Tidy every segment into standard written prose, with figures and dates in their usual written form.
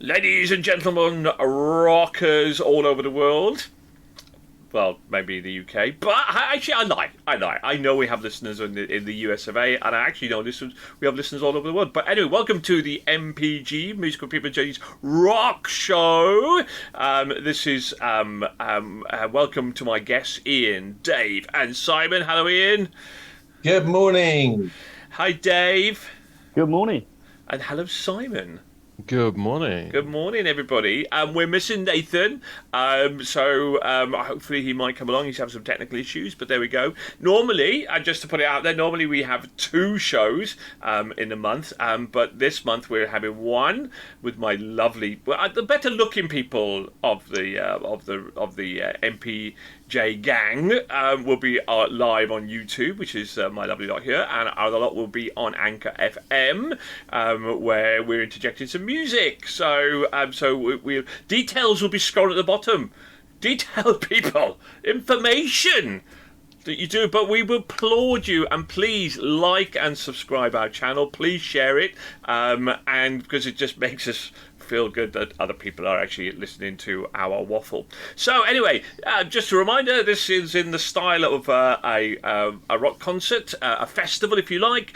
Ladies and gentlemen, rockers all over the world. Well, maybe the UK, but actually, I lie. I know we have listeners in the US of A, and I actually know we have listeners all over the world. But anyway, welcome to the MPG, Musical People J's Rock Show. This is welcome to my guests, Ian, Dave, and Simon. Hello, Ian. Good morning. Hi, Dave. Good morning. And hello, Simon. Good morning. Good morning, everybody. We're missing Nathan, so hopefully he might come along. He's having some technical issues, but there we go. Normally, just to put it out there, normally we have 2 shows in a month, but this month we're having one with my lovely, the better-looking people of the MPJ gang will be live on YouTube, which is my lovely lot here, and our lot will be on Anchor FM, where we're interjecting some music. So details will be scrolled at the bottom. Detailed, people, information that you do, but we will applaud you, and please like and subscribe our channel. Please share it, and because it just makes us feel good that other people are actually listening to our waffle. So anyway, just a reminder, this is in the style of a rock concert, a festival if you like.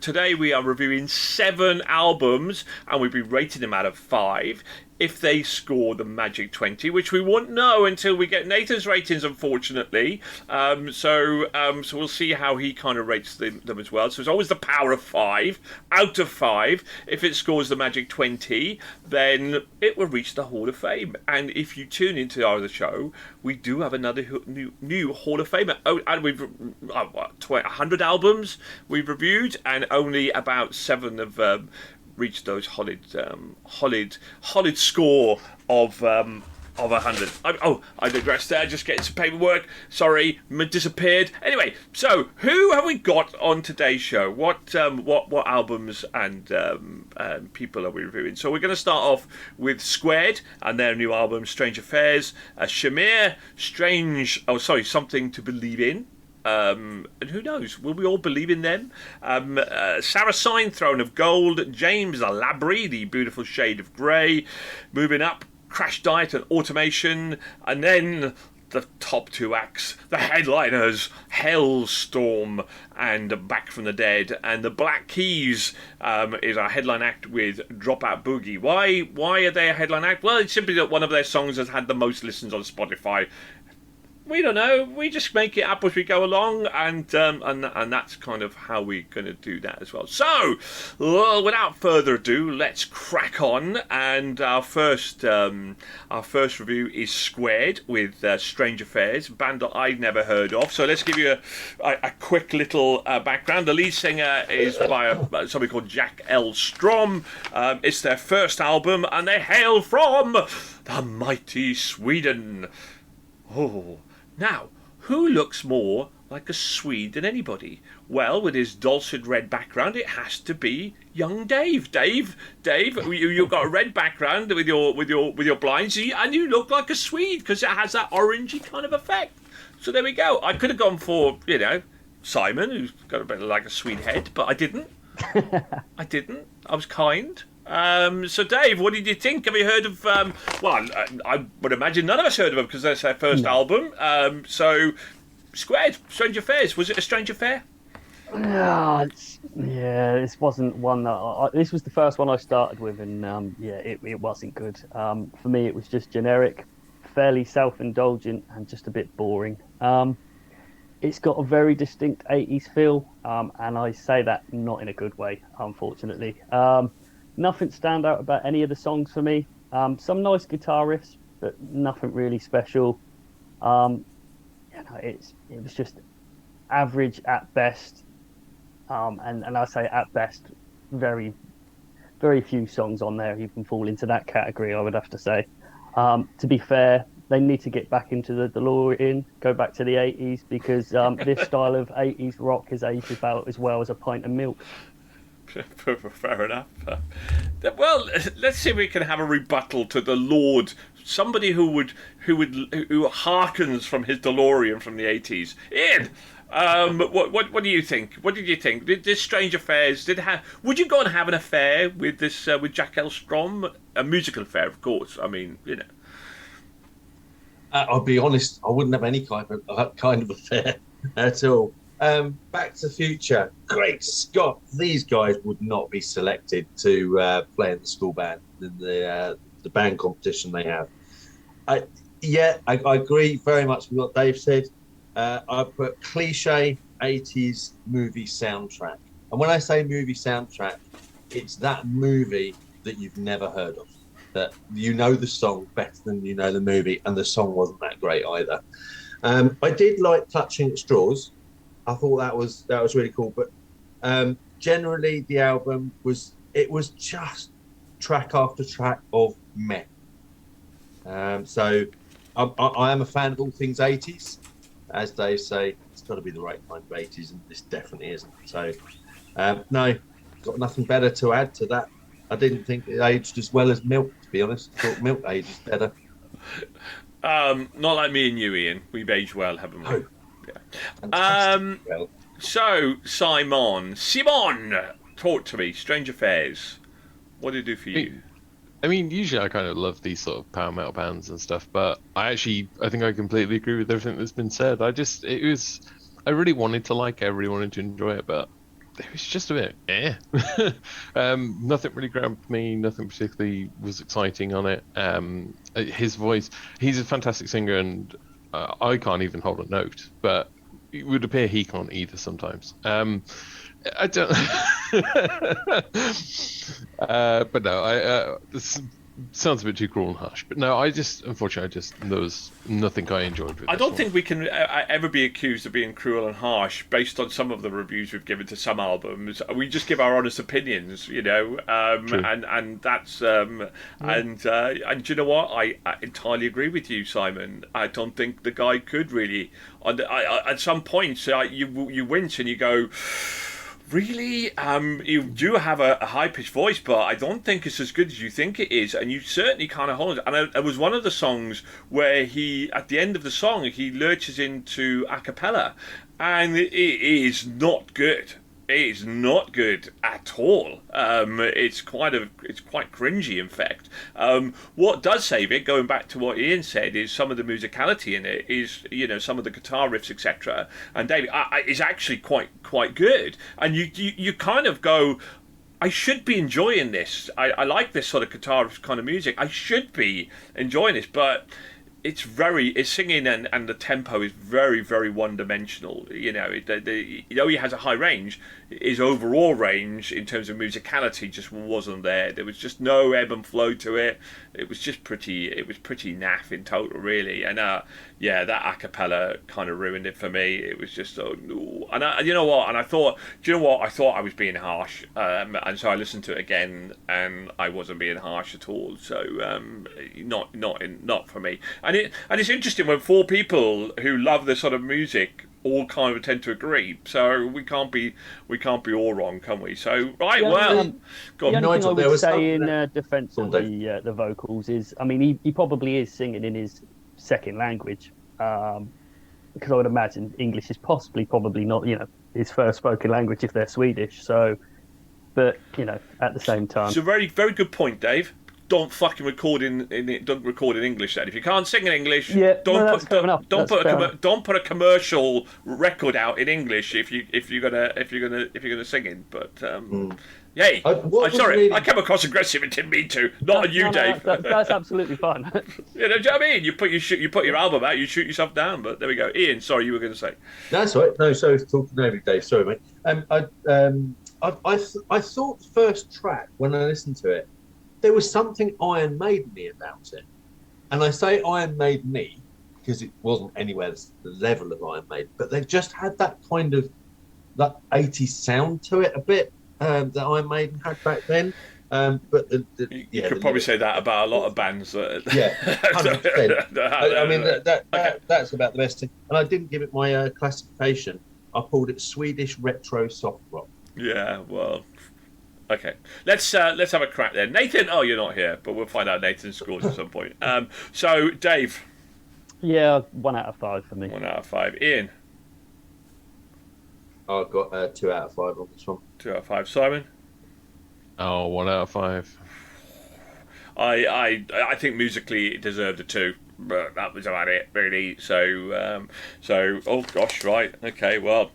Today we are reviewing 7 albums, and we'll be rating them out of 5 if they score the magic 20, which we won't know until we get Nathan's ratings, unfortunately. So we'll see how he kind of rates them as well. So it's always the power of 5 out of 5. If it scores the magic 20, then it will reach the Hall of Fame. And if you tune into our other show, we do have another new Hall of Famer. Oh, and we've 100 albums we've reviewed, and only about 7 have reached those hollowed score of 100. I digress there. Just getting some paperwork. Sorry, disappeared. Anyway, so who have we got on today's show? What albums and people are we reviewing? So we're going to start off with Squared and their new album, Strange Affairs. Chemia, Something to Believe In. And who knows? Will we all believe in them? Sarayasign, Throne of Gold. James Labrie, The Beautiful Shade of Grey. Moving up, Crashdiet and Automation. And then the top 2 acts, the headliners, Halestorm and Back from the Dead. And the Black Keys is our headline act with Dropout Boogie. Why are they a headline act? Well, it's simply that one of their songs has had the most listens on Spotify. We don't know. We just make it up as we go along, and that's kind of how we're going to do that as well. So, without further ado, let's crack on. And our first review is Squared with Strange Affairs, a band that I'd never heard of. So let's give you a quick little background. The lead singer is by somebody called Jack L. Strom. It's their first album, and they hail from the mighty Sweden. Oh. Now, who looks more like a Swede than anybody? Well, with his dulcet red background, it has to be young Dave. Dave, you've got a red background with your blinds, and you look like a Swede because it has that orangey kind of effect. So there we go. I could have gone for Simon, who's got a bit like a Swede head, but I didn't. I was kind. So Dave, what did you think? Have you heard of I would imagine none of us heard of them because that's their first album. So Squared, Strange Affairs, was it a strange affair? This wasn't one that this was the first one I started with, and it wasn't good. For me, it was just generic, fairly self-indulgent, and just a bit boring. It's got a very distinct 80s feel, and I say that not in a good way, unfortunately. Nothing stand out about any of the songs for me. Some nice guitar riffs, but nothing really special. It was just average at best. And I say at best, very, very few songs on there even fall into that category, I would have to say. To be fair, they need to get back into the DeLorean, go back to the 80s, because this style of 80s rock is aged about as well as a pint of milk. Fair enough. Well, let's see if we can have a rebuttal to the Lord, somebody who harkens from his DeLorean from the 80s. Ian, What do you think? What did you think? Did this Strange Affairs would you go and have an affair with this with Jack Halestorm? A musical affair, of course. I mean, you know. I'll be honest, I wouldn't have any kind of affair at all. Back to the Future, great Scott! These guys would not be selected to play in the school band in the band competition they have. I agree very much with what Dave said. I put cliche 80s movie soundtrack, and when I say movie soundtrack, it's that movie that you've never heard of. That you know the song better than you know the movie, and the song wasn't that great either. I did like Clutching at Straws. I thought that was really cool, but generally the album was just track after track of meh. So I am a fan of all things 80s. As Dave say, it's got to be the right kind of 80s, and this definitely isn't. So no, got nothing better to add to that. I didn't think it aged as well as Milk, to be honest. I thought Milk aged better. Not like me and you, Ian. We've aged well, haven't we? Oh. Yeah. So, Simon, talk to me. Strange Affairs. What did it do for you? I mean, usually I kind of love these sort of power metal bands and stuff, but I think I completely agree with everything that's been said. I really wanted to like it, I really wanted to enjoy it, but it was just a bit nothing really grabbed me, nothing particularly was exciting on it. His voice, he's a fantastic singer, and I can't even hold a note, but it would appear he can't either sometimes. I don't but no, this sounds a bit too cruel and harsh, but no, unfortunately there was nothing I enjoyed with I don't think we can ever be accused of being cruel and harsh based on some of the reviews we've given to some albums. We just give our honest opinions, you know, and that's and you know what, I entirely agree with you, Simon. I don't think the guy could really at some points you wince and you go, really? You do have a high-pitched voice, but I don't think it's as good as you think it is, and you certainly kind of hold it. And it was one of the songs where at the end of the song, he lurches into a cappella, and it is not good. It is not good at all. It's quite cringy, in fact. What does save it, going back to what Ian said, is some of the musicality in it. Is, you know, some of the guitar riffs, etc. And David is actually quite good. And you kind of go, I should be enjoying this. I like this sort of guitar kind of music. I should be enjoying this, but it's singing and the tempo is very, very one-dimensional. You know, he has a high range, his overall range in terms of musicality just wasn't there. There was just no ebb and flow to it. It was pretty naff in total, really. And that a cappella kind of ruined it for me. It was just you know what? And I thought, I thought I was being harsh, and so I listened to it again, and I wasn't being harsh at all. So not for me. And it's interesting when four people who love this sort of music all kind of tend to agree. So we can't be all wrong, can we? So right, go on. The only thing I would say in defence of the vocals is, I mean, he probably is singing in his second language, because I would imagine English is probably not, you know, his first spoken language if they're Swedish. So, but you know, at the same time, it's a very, very good point, Dave. Don't fucking record in English then. If you can't sing in English, don't put a commercial record out in English if you're gonna sing in. But yay! I'm sorry, really... I came across aggressive and didn't mean to. Not on you, Dave. That's absolutely fine. You know what I mean? You put your album out, you shoot yourself down. But there we go. Ian, sorry, you were going to say. That's all right. No, sorry for talking over Dave. Sorry, mate. I thought the first track when I listened to it, there was something Iron Maiden-y about it. And I say Iron Maiden-y because it wasn't anywhere the level of Iron Maiden, but they just had that kind of that 80s sound to it a bit that Iron Maiden had back then. But you could probably say that about a lot of bands. Yeah, 100%. I mean, that's about the best thing. And I didn't give it my classification. I called it Swedish retro soft rock. Yeah, well... Okay, let's have a crack then. Nathan, you're not here, but we'll find out Nathan's scores at some point. So, Dave. Yeah, 1 out of 5 for me. 1 out of 5. Ian. I've got 2 out of 5 on this one. 2 out of 5. Simon? Oh, 1 out of 5. I think musically it deserved a 2, but that was about it really. So oh gosh, right, okay, well,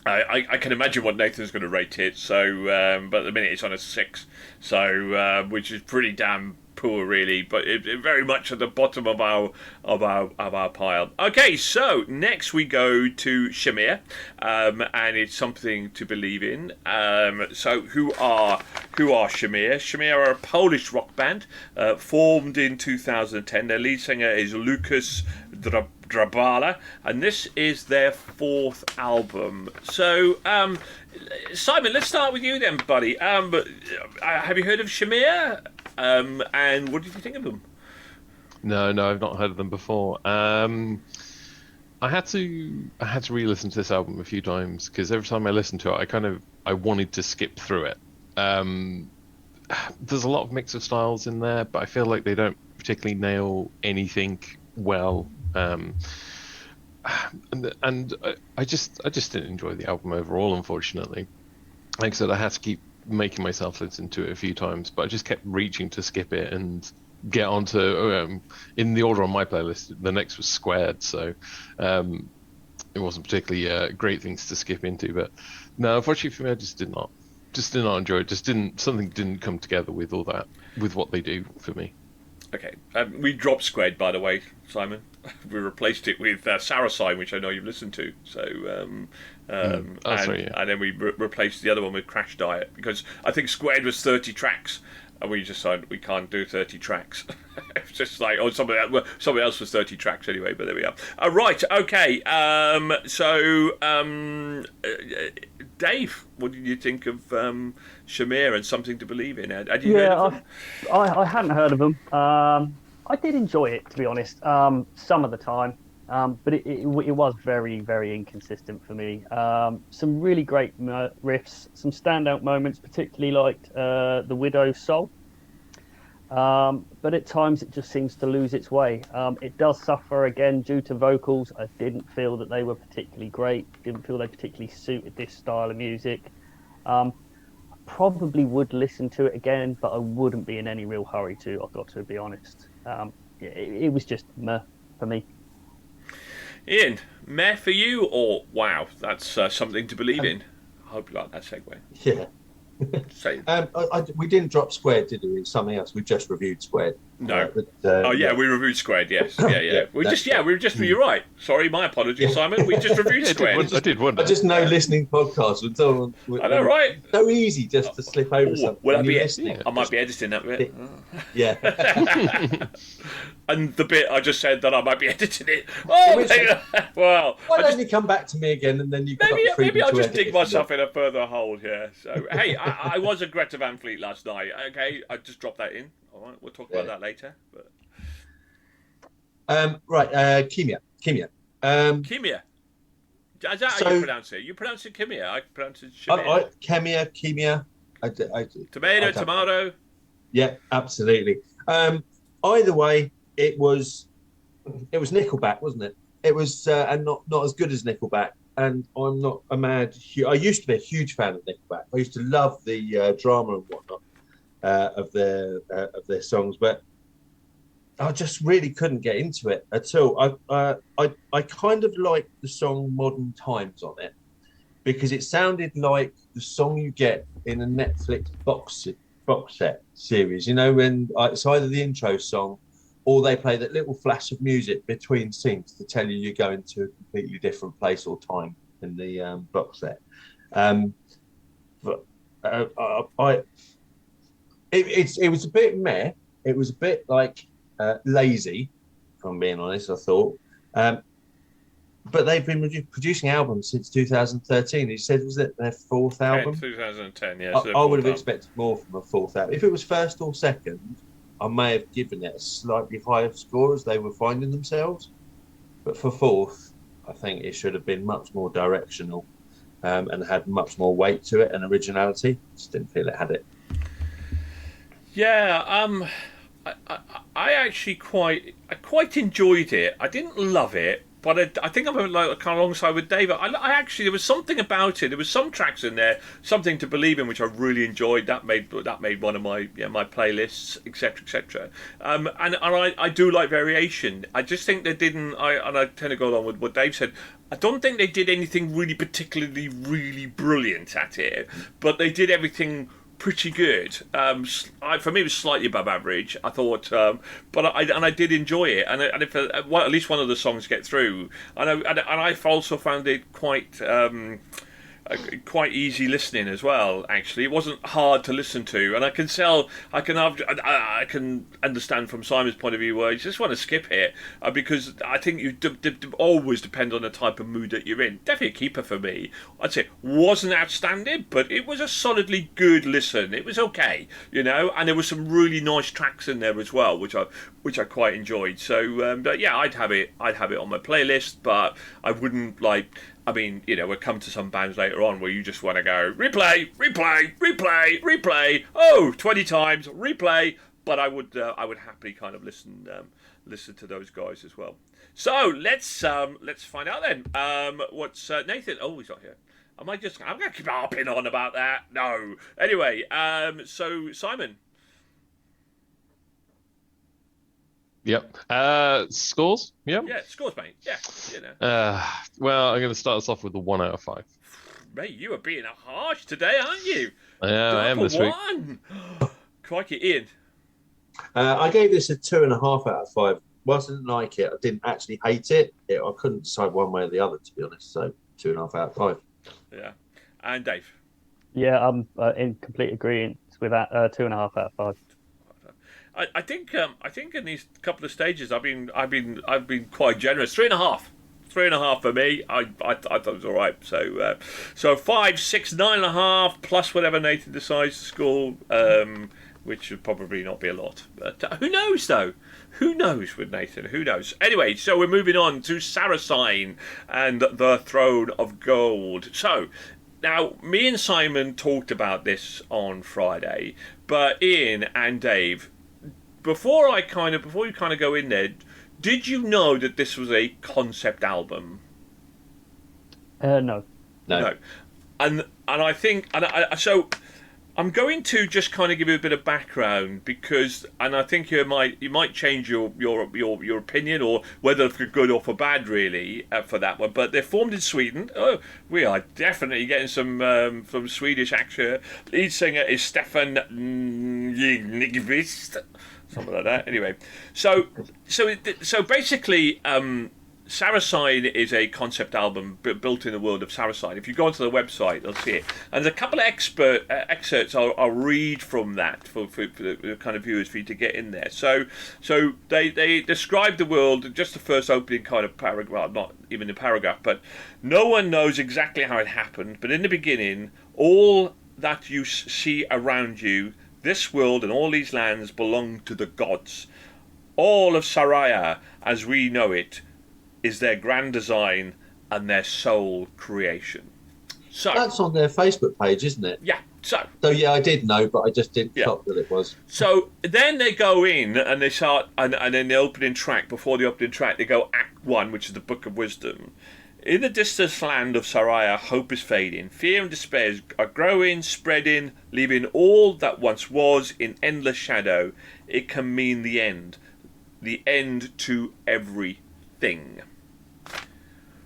I can imagine what Nathan's going to rate it. So but at the minute it's on a 6, so which is pretty damn poor really, but it very much at the bottom of our pile. Okay, so next we go to Chemia, and it's something to believe in. So who are Chemia? Chemia are a Polish rock band formed in 2010. Their lead singer is Lucas Drabala, and this is their 4th album. So Simon, let's start with you then, buddy. Have you heard of Chemia? And what did you think of them? No, I've not heard of them before. I had to re-listen to this album a few times because every time I listened to it, I wanted to skip through it. There's a lot of mix of styles in there, but I feel like they don't particularly nail anything well. And I just didn't enjoy the album overall, unfortunately. Like I said, I had to keep making myself listen to it a few times, but I just kept reaching to skip it and get onto in the order on my playlist. The next was Squared, so it wasn't particularly great things to skip into. But no, unfortunately for me, I just did not enjoy it. Something didn't come together with all that, with what they do for me. Okay, we dropped Squared, by the way, Simon. We replaced it with Sarayasign, which I know you've listened to. So, and then we replaced the other one with Crashdiet, because I think Squared was 30 tracks, and we decided we can't do 30 tracks. It's just like, somebody else was 30 tracks anyway. But there we are. Right, okay. Dave, what did you think of Chemia and Something to Believe in? Had you heard of them? I hadn't heard of them. I did enjoy it, to be honest, some of the time, but it was very, very inconsistent for me. Some really great riffs, some standout moments, particularly liked The Widow's Soul, but at times it just seems to lose its way. It does suffer again due to vocals. I didn't feel that they were particularly great, didn't feel they particularly suited this style of music. Probably would listen to it again, but I wouldn't be in any real hurry to. I've got to be honest. It was just meh for me. Ian, meh for you, or wow, that's something to believe in? I hope you like that segue. Yeah. We didn't drop Squared, did we? It's something else. We just reviewed Squared. No. We reviewed Squared. Yes. Yeah. You're right. Sorry, my apologies, Simon. We just reviewed Squared. I did wonder. I just know listening podcasts. I know, right? So easy just to slip over something. Will I be listening? I might be editing that bit. Yeah. And the bit I just said that I might be editing it. Oh, well. Why don't you come back to me again, and then you maybe I'll just dig myself in a further hole here. So hey, I was at Greta Van Fleet last night. Okay, I just dropped that in. All right, we'll talk about that later. But... Chemia. Chemia. Is that how you pronounce it? You pronounce it Chemia. I pronounce it Chemia. Chemia. Tomato. Yeah, absolutely. Either way, it was Nickelback, wasn't it? It was, and not as good as Nickelback. And I'm not a I used to be a huge fan of Nickelback. I used to love the drama and whatnot of their songs, but I just really couldn't get into it at all. I kind of liked the song "Modern Times" on it because it sounded like the song you get in a Netflix box set series. You know, when it's either the intro song or they play that little flash of music between scenes to tell you you're going to a completely different place or time in the box set. It was a bit meh. It was a bit like lazy, if I'm being honest, I thought. But they've been producing albums since 2013. He said, was it their 4th album? 2010, yeah. I would have expected more from a 4th album. If it was 1st or 2nd, I may have given it a slightly higher score as they were finding themselves. But for 4th, I think it should have been much more directional and had much more weight to it and originality. Just didn't feel it had it. Yeah, I actually quite enjoyed it. I didn't love it, I think I'm like kind of alongside with Dave. I actually, there was something about it. There was some tracks in there, Something to Believe in, which I really enjoyed. That made one of my my playlists, etc., etc. And I do like variation. I just think they didn't. I tend to go along with what Dave said. I don't think they did anything really particularly really brilliant at it, but they did everything pretty good. For me, it was slightly above average, I thought, but I did enjoy it, and if at least one of the songs get through, and I also found it quite easy listening as well. Actually, it wasn't hard to listen to, and I can understand from Simon's point of view where you just want to skip it, because I think you always depend on the type of mood that you're in. Definitely a keeper for me. I'd say wasn't outstanding, but it was a solidly good listen. It was okay, and there were some really nice tracks in there as well, which I quite enjoyed. So, but yeah, I'd have it on my playlist, but I wouldn't we'll come to some bands later on where you just want to go replay, replay, replay, replay. 20 times replay. But I would happily kind of listen to those guys as well. So let's find out then. What's Nathan? Oh, he's not here. I'm going to keep harping on about that. No. Anyway, so Simon. Yep. Scores? Yep. Yeah, scores, mate. Yeah. Well, I'm going to start us off with a 1 out of 5. Mate, you are being harsh today, aren't you? Yeah, I am this week. Crikey, Ian. I gave this a 2.5 out of 5. Wasn't like it. I didn't actually hate it. I couldn't decide one way or the other, to be honest. So 2.5 out of 5. Yeah. And Dave. Yeah, I'm in complete agreement with that. 2.5 out of 5. I think in these couple of stages I've been quite generous. 3.5 for me. I thought it was all right. So 5, 6, 9.5 plus whatever Nathan decides to score, which would probably not be a lot. But who knows though? Who knows with Nathan? Who knows? Anyway, so we're moving on to Sarayasign and the Throne of Gold. So. Now, me and Simon talked about this on Friday, but Ian and Dave, before you kind of go in there, did you know that this was a concept album? No. And I think so. I'm going to just kind of give you a bit of background and I think you might change your opinion or whether for good or for bad really for that one. But they're formed in Sweden. Oh, we are definitely getting some from Swedish action. Lead singer is Stefan Nygvist. Something like that. Anyway, so basically, Sarayasign is a concept album built in the world of Sarayasign. If you go onto the website, you'll see it. And there's a couple of excerpts I'll read from that for the kind of viewers for you to get in there. So they describe the world, just the first opening kind of paragraph, well, not even a paragraph, but no one knows exactly how it happened. But in the beginning, all that you see around you, this world and all these lands belong to the gods. All of Saraya, as we know it, is their grand design and their sole creation. So that's on their Facebook page, isn't it? Yeah. So yeah, I did know, but I just didn't clock that it was. So then they go in and they start, and then the opening track, before the opening track, they go Act 1, which is the Book of Wisdom. In the distant land of Saraya, hope is fading. Fear and despair are growing, spreading, leaving all that once was in endless shadow. It can mean the end to everything.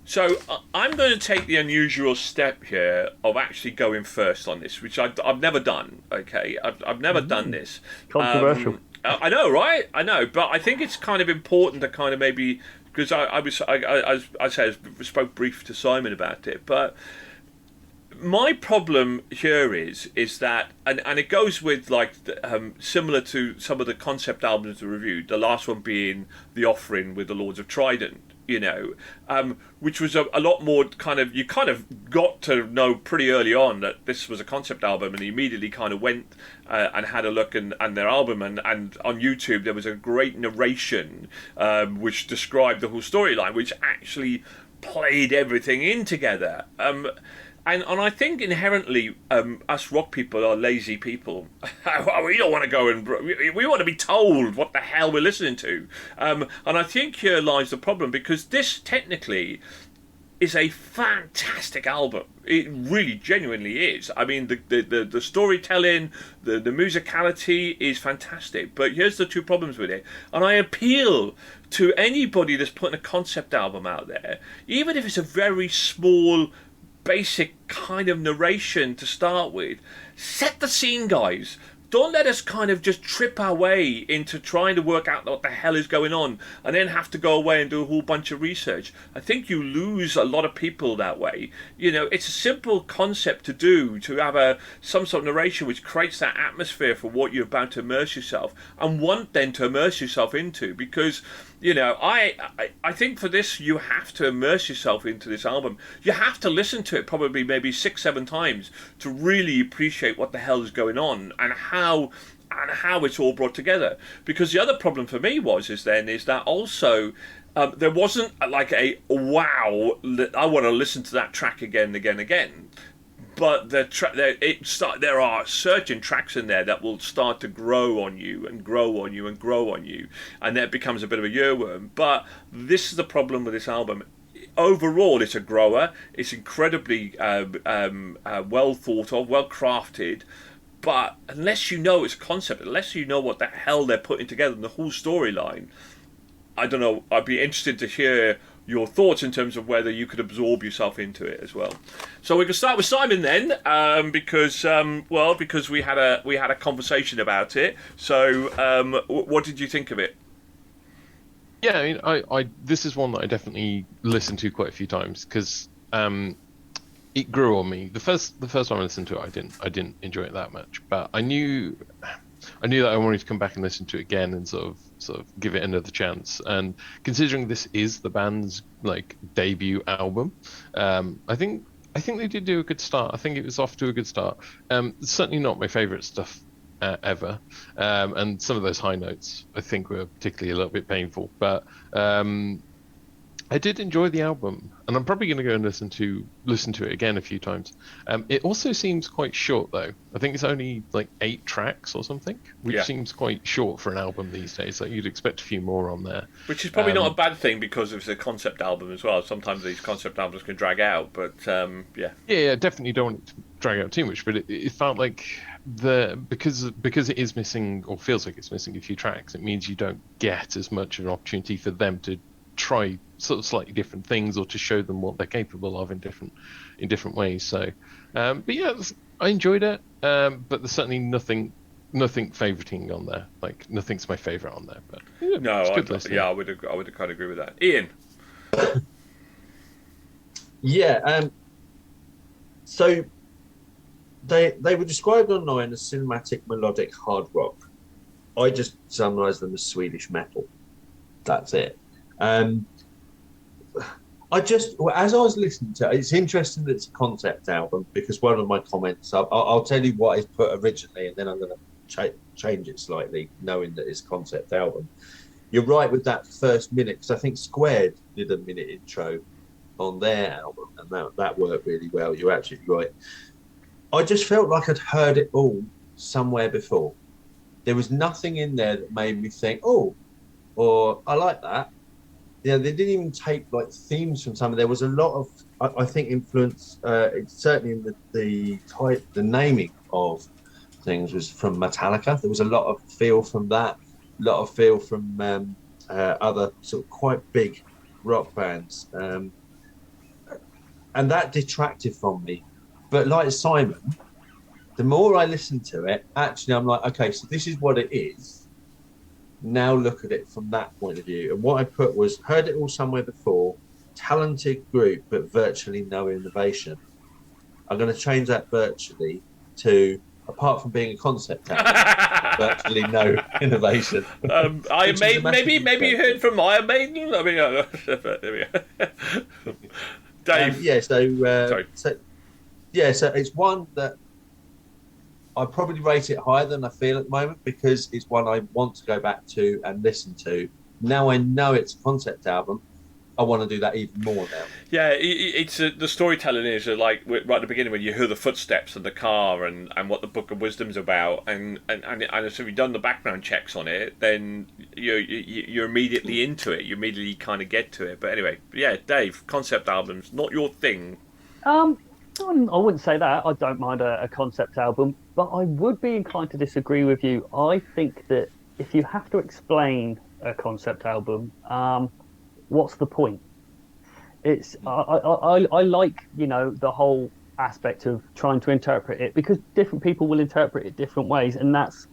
So I'm going to take the unusual step here of actually going first on this, which I've never done. Okay, I've never done this. Controversial. I know, right? I know, but I think it's kind of important to kind of maybe, because I spoke brief to Simon about it, but my problem here is that, and it goes with like similar to some of the concept albums we reviewed. The last one being The Offering with the Lords of Trident. Which was a lot more kind of, you kind of got to know pretty early on that this was a concept album, and he immediately kind of went and had a look and their album, and on YouTube there was a great narration which described the whole storyline, which actually played everything in together. And I think inherently, us rock people are lazy people. We don't want to go and we want to be told what the hell we're listening to. And I think here lies the problem, because this technically is a fantastic album. It really genuinely is. I mean, the storytelling, the musicality is fantastic. But here's the two problems with it. And I appeal to anybody that's putting a concept album out there, even if it's a very small, basic kind of narration to start with, set the scene, guys. Don't let us kind of just trip our way into trying to work out what the hell is going on and then have to go away and do a whole bunch of research. I think you lose a lot of people that way. You know, it's a simple concept to do, to have some sort of narration which creates that atmosphere for what you're about to immerse yourself and want then to immerse yourself into. Because, you know, I think for this you have to immerse yourself into this album. You have to listen to it probably maybe 6-7 times to really appreciate what the hell is going on and how it's all brought together. Because the other problem for me is that also there wasn't like a wow, I want to listen to that track again. But there are certain tracks in there that will start to grow on you, and that becomes a bit of a earworm. But this is the problem with this album. Overall, it's a grower. It's incredibly well thought of, well crafted. But unless you know its concept, unless you know what the hell they're putting together in the whole storyline, I don't know. I'd be interested to hear your thoughts in terms of whether you could absorb yourself into it as well. So we can start with Simon then, because we had a conversation about it. So what did you think of it? Yeah, I mean, I this is one that I definitely listened to quite a few times, because it grew on me. The first time I listened to it, I didn't enjoy it that much, but I knew that I wanted to come back and listen to it again and sort of give it another chance. And considering this is the band's like debut album, I think they did do a good start. I think it was off to a good start. It's certainly not my favourite stuff ever, and some of those high notes I think were particularly a little bit painful, but I did enjoy the album, and I'm probably going to go and listen to it again a few times. It also seems quite short, though. I think it's only like 8 tracks or something, which seems quite short for an album these days. Like, you'd expect a few more on there. Which is probably not a bad thing, because it's a concept album as well. Sometimes these concept albums can drag out, but yeah. Yeah, definitely don't want it to drag out too much, but it felt like because it is missing, or feels like it's missing a few tracks, it means you don't get as much of an opportunity for them to try sort of slightly different things, or to show them what they're capable of in different ways. So but yeah, I enjoyed it, but there's certainly nothing favoriting on there. Like, nothing's my favorite on there, but yeah, no, I would kind of agree with that. Ian. Yeah, so they were described online as cinematic melodic hard rock. I just summarised them as Swedish metal. That's it. As I was listening to it, it's interesting that it's a concept album, because one of my comments, I'll tell you what is put originally, and then I'm going to change it slightly, knowing that it's a concept album. You're right with that first minute, because I think Squared did a minute intro on their album, and that worked really well. You're absolutely right. I just felt like I'd heard it all somewhere before. There was nothing in there that made me think, oh, or I like that. Yeah, they didn't even take like themes from some. There was a lot of, I think, influence. Certainly in the naming of things was from Metallica. There was a lot of feel from that. A lot of feel from other sort of quite big rock bands, and that detracted from me. But like Simon, the more I listened to it, actually, I'm like, okay, so this is what it is. Now look at it from that point of view. And what I put was, heard it all somewhere before, talented group, but virtually no innovation. I'm going to change that virtually to, apart from being a concept album, virtually no innovation. Maybe you heard from Iron Maiden. I mean, there we go. Dave. So it's one that I probably rate it higher than I feel at the moment, because it's one I want to go back to and listen to. Now I know it's a concept album. I want to do that even more now. Yeah, it's the storytelling is like right at the beginning when you hear the footsteps of the car and what the Book of Wisdom's about, and so if you've done the background checks on it, then you're immediately into it. You immediately kind of get to it. But anyway, yeah, Dave, concept albums not your thing. I wouldn't say that. I don't mind a concept album, but I would be inclined to disagree with you. I think that if you have to explain a concept album, what's the point? It's I like, you know, the whole aspect of trying to interpret it, because different people will interpret it different ways, and that's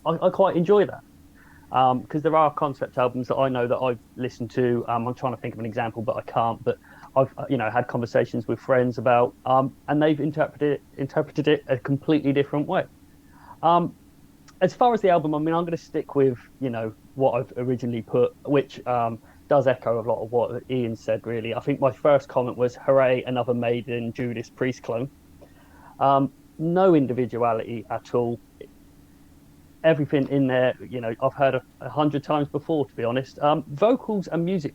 I quite enjoy that. Because there are concept albums that I know that I've listened to. I'm trying to think of an example, but I can't. But I've had conversations with friends about, and they've interpreted it a completely different way. As far as the album, I mean, I'm going to stick with what I've originally put, which does echo a lot of what Ian said. Really, I think my first comment was, "Hooray, another Maiden Judas Priest clone." No individuality at all. Everything in there, I've heard 100 times before, to be honest. Vocals and music,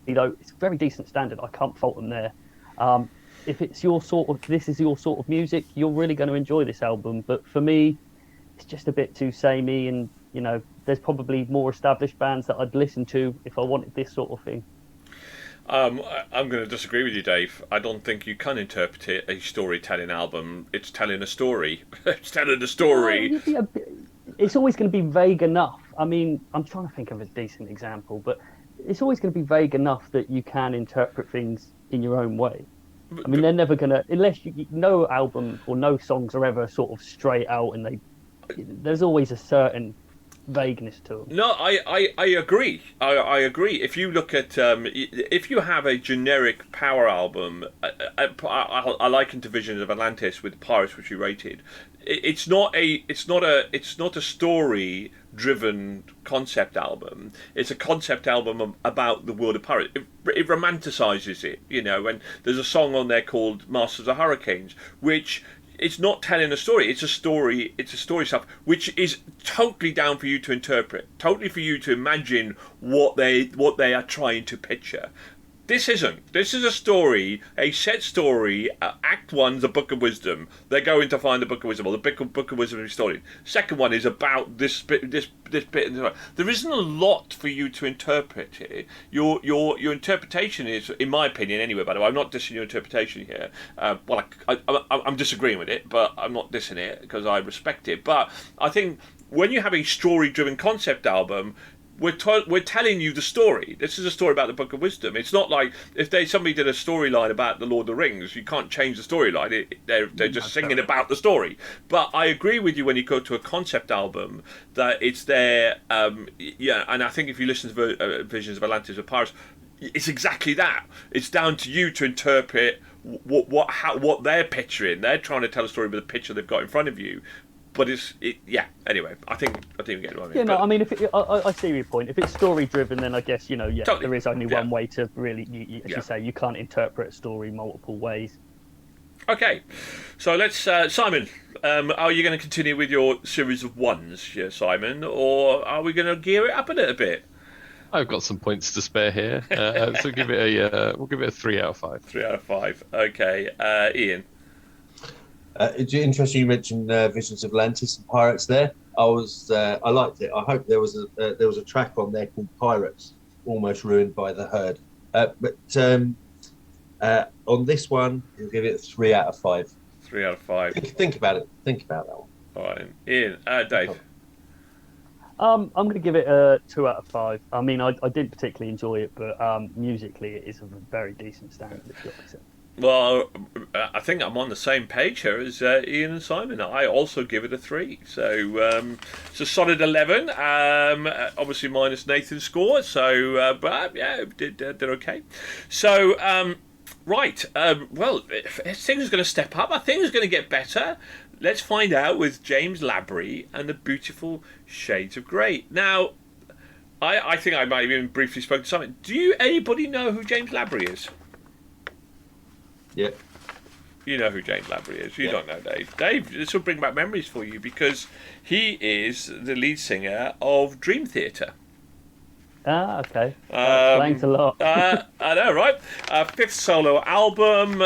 it's very decent standard. I can't fault them there. If it's this is your sort of music, you're really going to enjoy this album. But for me, it's just a bit too samey, and there's probably more established bands that I'd listen to if I wanted this sort of thing. I'm going to disagree with you, Dave. I don't think you can interpret it a storytelling album. It's telling a story. It's telling a story. It's always going to be vague enough. I mean, I'm trying to think of a decent example, but it's always going to be vague enough that you can interpret things in your own way. I mean, they're never going to, unless no album or no songs are ever sort of straight out, and there's always a certain vagueness to them. No, I agree. I agree. If you look at if you have a generic power album, I liken to Visions of Atlantis with Pirates, which you rated. It's not a story driven concept album. It's a concept album about the world of pirates. It romanticizes it, and there's a song on there called Masters of Hurricanes, which it's not telling a story. It's a story stuff, which is totally down for you to interpret, totally for you to imagine what they are trying to picture. This isn't. This is a story, a set story. Act 1's the Book of Wisdom. They're going to find the Book of Wisdom, or the Book of Wisdom is story. Second one is about this bit. There isn't a lot for you to interpret here. Your interpretation is, in my opinion, anyway. By the way, I'm not dissing your interpretation here. I'm disagreeing with it, but I'm not dissing it because I respect it. But I think when you have a story-driven concept album, we're telling you the story. This is a story about the Book of Wisdom. It's not like if somebody did a storyline about the Lord of the Rings, you can't change the storyline. They're just singing about the story. But I agree with you when you go to a concept album that it's there. And I think if you listen to Visions of Atlantis or Pirates, it's exactly that. It's down to you to interpret what they're picturing. They're trying to tell a story with a picture they've got in front of you. But anyway, I think we get what I mean. Yeah, no, I mean, I see your point. If it's story driven, then I guess totally. There is only one way to really, as you say, you can't interpret a story multiple ways. Okay, so let's Simon. Are you going to continue with your series of ones, here, Simon, or are we going to gear it up a little bit? I've got some points to spare here, so we'll give it a 3 out of 5. 3 out of 5. Okay, Ian. It's interesting you mentioned Visions of Atlantis and Pirates there. I liked it. I hope there was a track on there called Pirates, almost ruined by the herd. But on this one, you'll give it a 3 out of 5. 3 out of 5. Think about it. Think about that one. All right, Ian, Dave. I'm going to give it a 2 out of 5. I mean, I didn't particularly enjoy it, but musically, it is a very decent standard. Well, I think I'm on the same page here as Ian and Simon. I also give it a 3. So it's a solid 11. Obviously minus Nathan's score. So, but yeah, did okay. So, right. Well, things are going to step up. I think it's going to get better. Let's find out with James Labrie and the Beautiful Shades of Grey. Now, I think I might have even briefly spoken to Simon. Do anybody know who James Labrie is? Yeah. You know who James Labrie is. You don't know Dave. Dave, this will bring back memories for you because he is the lead singer of Dream Theater. Okay. That explains a lot. I know, right? Fifth solo album.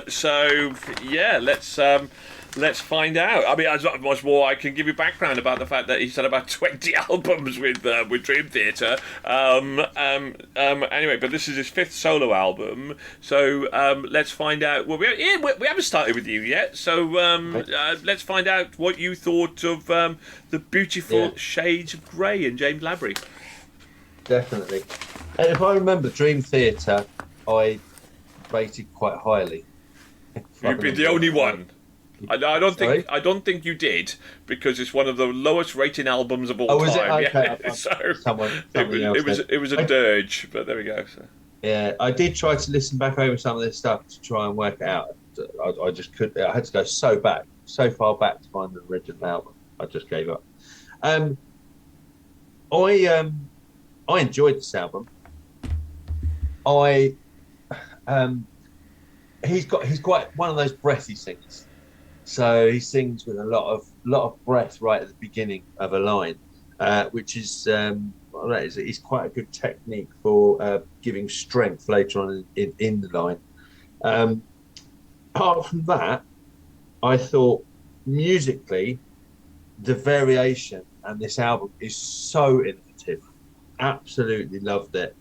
So yeah, let's find out. I mean, as much more I can give you background about the fact that he's done about 20 albums with Dream Theater. Anyway, but this is his fifth solo album. So let's find out. Well, we haven't started with you yet. So let's find out what you thought of the beautiful shades of grey in James Labrie. Definitely. And if I remember, Dream Theater, I rated quite highly. You'd be the only one. I don't think you did, because it's one of the lowest rating albums of all time. Was it? Okay. Yeah. So it was a dirge, but there we go. So. Yeah, I did try to listen back over some of this stuff to try and work it out. I just couldn't. I had to go so far back to find the original album. I just gave up. I enjoyed this album. He's quite one of those breathy singers. So he sings with a lot of breath right at the beginning of a line, which is quite a good technique for giving strength later on in the line. Apart from that, I thought musically, the variation and this album is so innovative. Absolutely loved it.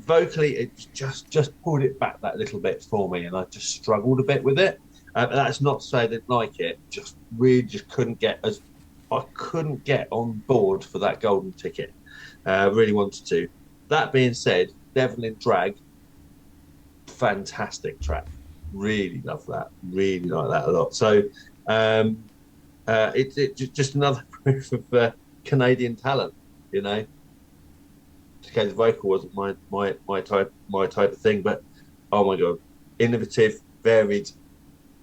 Vocally, it just pulled it back that little bit for me, and I just struggled a bit with it. That's not to say I didn't like it. Just couldn't get on board for that golden ticket. Really wanted to. That being said, Devil in Drag, fantastic track. Really love that. Really like that a lot. So it's just another proof of Canadian talent. You know, okay, the vocal wasn't my type of thing, but oh my god, innovative, varied,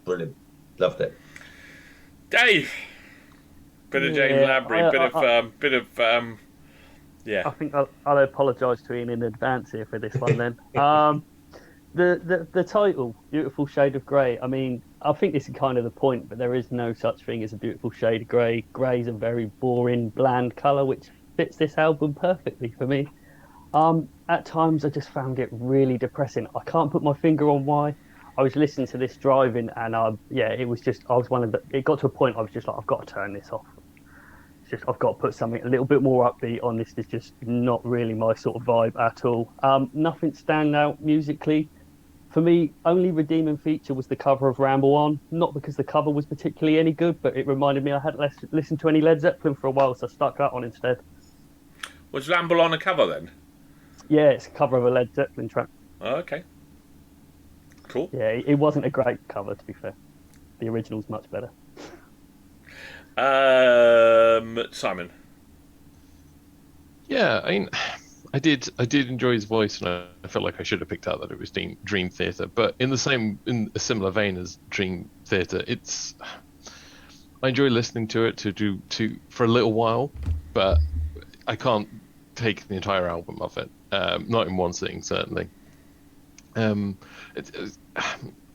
brilliant, loved it. Dave, bit of James Labrie, bit of yeah. I think I'll apologise to Ian in advance here for this one then. The title, Beautiful Shade of Grey. I mean, I think this is kind of the point, but there is no such thing as a beautiful shade of grey. Grey is a very boring, bland colour, which fits this album perfectly for me. At times I just found it really depressing. I can't put my finger on why. I was listening to this driving, and it got to a point I was just like, I've got to turn this off. It's just I've got to put something a little bit more upbeat on. This is just not really my sort of vibe at all. Nothing stand out musically. For me, only redeeming feature was the cover of Ramble On. Not because the cover was particularly any good, but it reminded me I hadn't listened to any Led Zeppelin for a while, so I stuck that on instead. Was Ramble On a cover then? Yeah, it's a cover of a Led Zeppelin track. Oh, okay. Cool. Yeah, it wasn't a great cover, to be fair. The original's much better. Simon. Yeah, I mean, I did enjoy his voice, and I felt like I should have picked out that it was Dream Theater. But in a similar vein as Dream Theater, I enjoy listening to it for a little while, but I can't take the entire album of it. Not in one sitting, certainly. I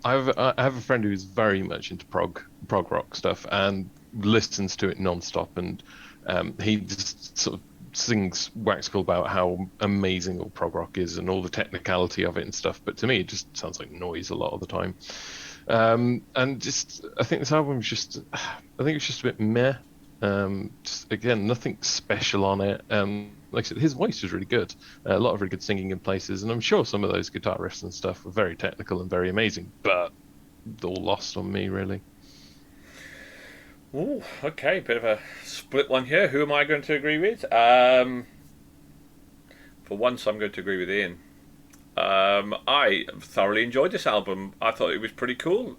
have a friend who's very much into prog rock stuff and listens to it non-stop, and he just sort of sings waxful about how amazing all prog rock is and all the technicality of it and stuff. But to me, it just sounds like noise a lot of the time. And just, I think this album is just, I think it's just a bit meh. Just, again, nothing special on it. Like I said, his voice was really good. A lot of really good singing in places, and I'm sure some of those guitar riffs and stuff were very technical and very amazing, but all lost on me, really. Oh, okay, bit of a split one here. Who am I going to agree with? For once, I'm going to agree with Ian. I thoroughly enjoyed this album. I thought it was pretty cool.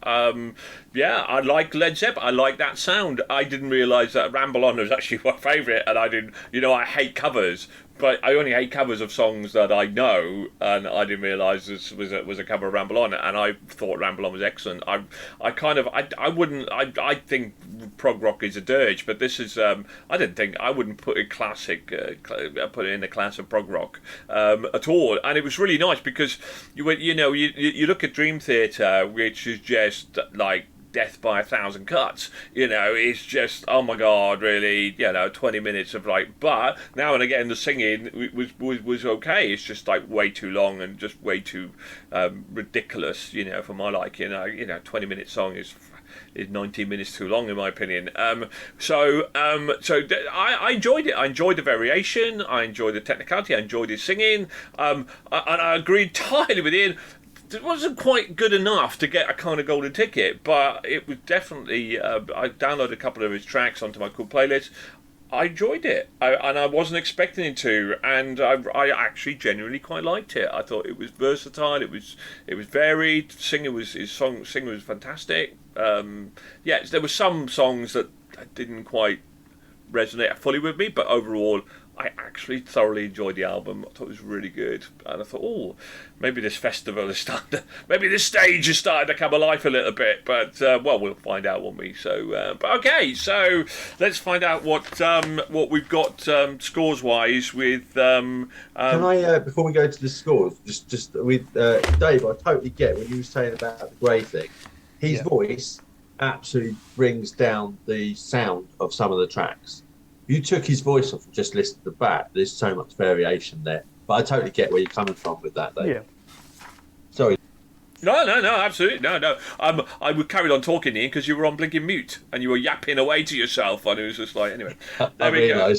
Yeah, I like Led Zeppelin. I like that sound. I didn't realise that Ramble On was actually my favourite, and I didn't. You know, I hate covers, but I only hate covers of songs that I know, and I didn't realise this was a cover of Ramble On, and I thought Ramble On was excellent. I think prog rock is a dirge, but this is I wouldn't put it classic, put it in the class of prog rock at all, and it was really nice because you look at Dream Theater, which is just like death by 1,000 cuts. It's just, oh my god, really, 20 minutes of like. But now and again, the singing was okay. It's just like way too long and just way too ridiculous, for my liking. 20-minute song is 19 minutes too long, in my opinion. So I enjoyed it. I enjoyed the variation. I enjoyed the technicality. I enjoyed his singing. And I agreed entirely with Ian. It wasn't quite good enough to get a kind of golden ticket, but it was definitely. I downloaded a couple of his tracks onto my cool playlist. I enjoyed it, and I wasn't expecting it to, and I actually genuinely quite liked it. I thought it was versatile. It was varied. Singing was fantastic. There were some songs that didn't quite resonate fully with me, but overall, I actually thoroughly enjoyed the album. I thought it was really good, and I thought, maybe this festival is maybe this stage is starting to come alive a little bit. But we'll find out, won't we? So, but okay, so let's find out what we've got scores wise with. Can I before we go to the scores, just with Dave? I totally get what you were saying about the Grey thing. His voice absolutely brings down the sound of some of the tracks. You took his voice off and just listened to the back. There's so much variation there. But I totally get where you're coming from with that, though. Yeah. Sorry. No, absolutely. No. I would carry on talking, Ian, because you were on blinking mute and you were yapping away to yourself. And it was just like, anyway. There we go.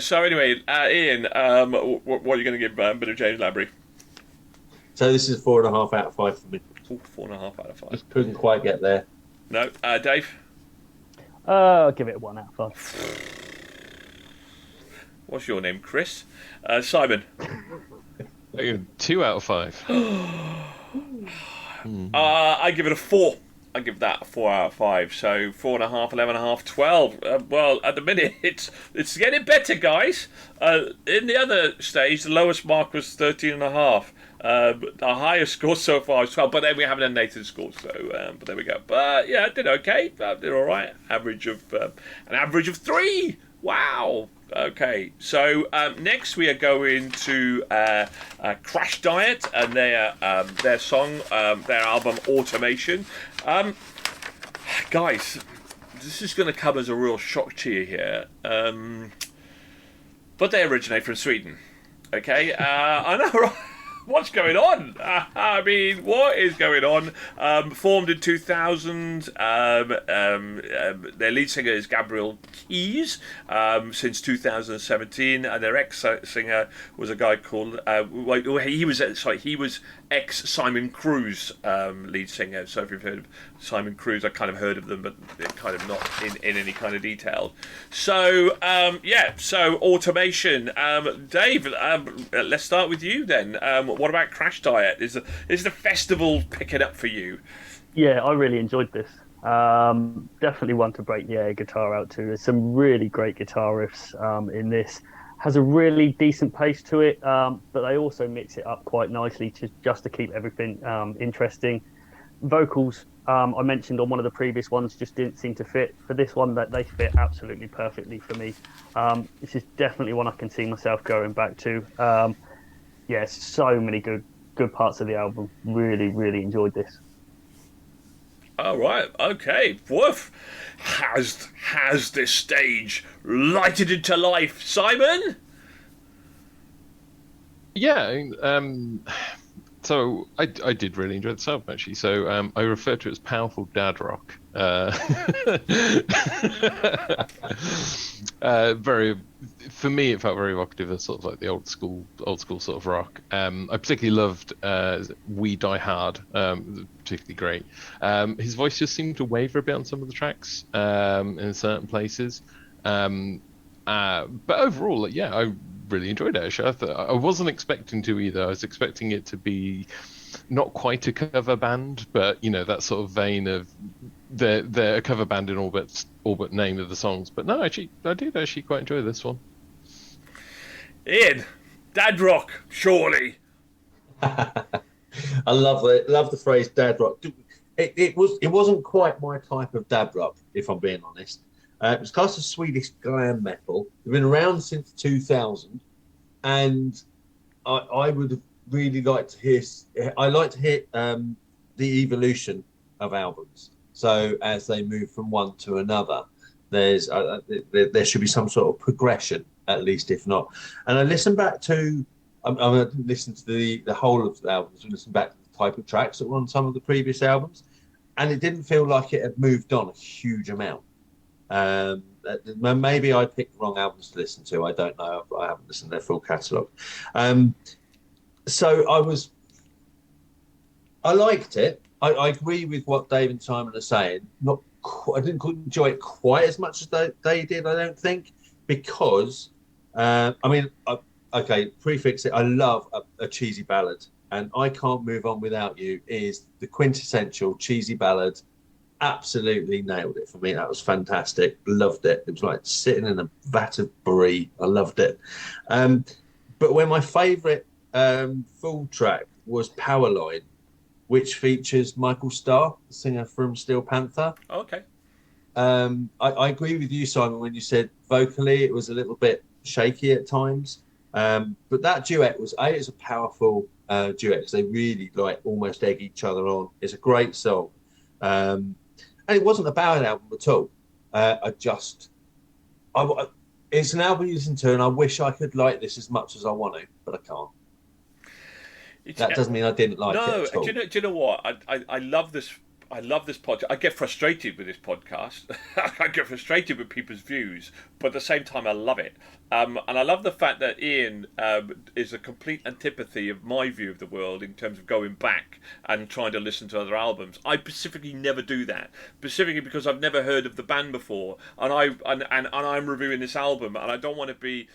So anyway, Ian, what are you going to give Bit of James Labrie? So this is 4.5 out of 5 for me. 4.5 out of 5. Just couldn't quite get there. No. Dave? I'll give it 1 out of 5. What's your name, Chris? Simon? 2 out of 5. I give it a 4. I give that a 4 out of 5. So 4.5, 11.5, 12. Well, at the minute, it's getting better, guys. In the other stage, the lowest mark was 13.5. Our highest score so far is 12, but then we haven't had Nathan's score, so but there we go. But yeah, I did okay. I did all right. An average of 3. Wow. Okay, so next we are going to Crashdiet and their song, their album Automation. Guys, this is going to come as a real shock to you here, but they originate from Sweden. Okay, I know, right? What's going on? I mean, what is going on? Formed in 2000. Their lead singer is Gabriel Keys since 2017, and their ex-singer was a guy called. He was ex-Simon Cruz lead singer. So if you've heard of Simon Cruz, I kind of heard of them, but they're kind of not in any kind of detail. So so Automation. Dave, let's start with you then. What about Crashdiet? Is the festival picking up for you? Yeah, I really enjoyed this. Definitely one to break the air guitar out to. There's some really great guitar riffs in this. Has a really decent pace to it, but they also mix it up quite nicely just to keep everything interesting. Vocals, I mentioned on one of the previous ones, just didn't seem to fit. For this one, that they fit absolutely perfectly for me. This is definitely one I can see myself going back to. So many good parts of the album. Really, really enjoyed this. All right, okay. Woof. Has this stage lighted into life, Simon? Yeah, so I did really enjoy the album, actually. So I refer to it as powerful dad rock. For me, it felt very evocative of sort of like the old school sort of rock. I particularly loved We Die Hard, particularly great. His voice just seemed to waver a bit on some of the tracks in certain places. But overall, I really enjoyed it, actually. I wasn't expecting to either. I was expecting it to be not quite a cover band, but that sort of vein of they're a cover band in all but name of the songs. But no, actually, I did actually quite enjoy this one. Ian, dad rock, surely. I love the phrase dad rock. It wasn't quite my type of dad rock, if I'm being honest. It was classed as Swedish glam metal. They've been around since 2000, and I would have really liked to hear. I like to hear the evolution of albums. So as they move from one to another, there should be some sort of progression, at least, if not. And I listened back to, I didn't listen to the whole of the albums. I listened back to the type of tracks that were on some of the previous albums, and it didn't feel like it had moved on a huge amount. Maybe I picked the wrong albums to listen to. I don't know. I haven't listened to their full catalogue. So I liked it. I agree with what Dave and Simon are saying. I didn't enjoy it quite as much as they did, I don't think, because, okay, prefix it. I love a cheesy ballad, and I Can't Move On Without You is the quintessential cheesy ballad. Absolutely nailed it for me. That was fantastic. Loved it. It was like sitting in a vat of brie. I loved it. But when my favourite full track was Powerline, which features Michael Starr, the singer from Steel Panther. Oh, okay. I agree with you, Simon, when you said vocally it was a little bit shaky at times. But that duet was it's a powerful duet because they really like almost egg each other on. It's a great song. And it wasn't a bad album at all. It's an album you listen to, and I wish I could like this as much as I want to, but I can't. That doesn't mean I didn't like it at all. Do you know what? I love this. I love this podcast. I get frustrated with this podcast. I get frustrated with people's views, but at the same time, I love it. And I love the fact that Ian is a complete antipathy of my view of the world in terms of going back and trying to listen to other albums. I specifically never do that, specifically because I've never heard of the band before, and I'm reviewing this album, and I don't want to be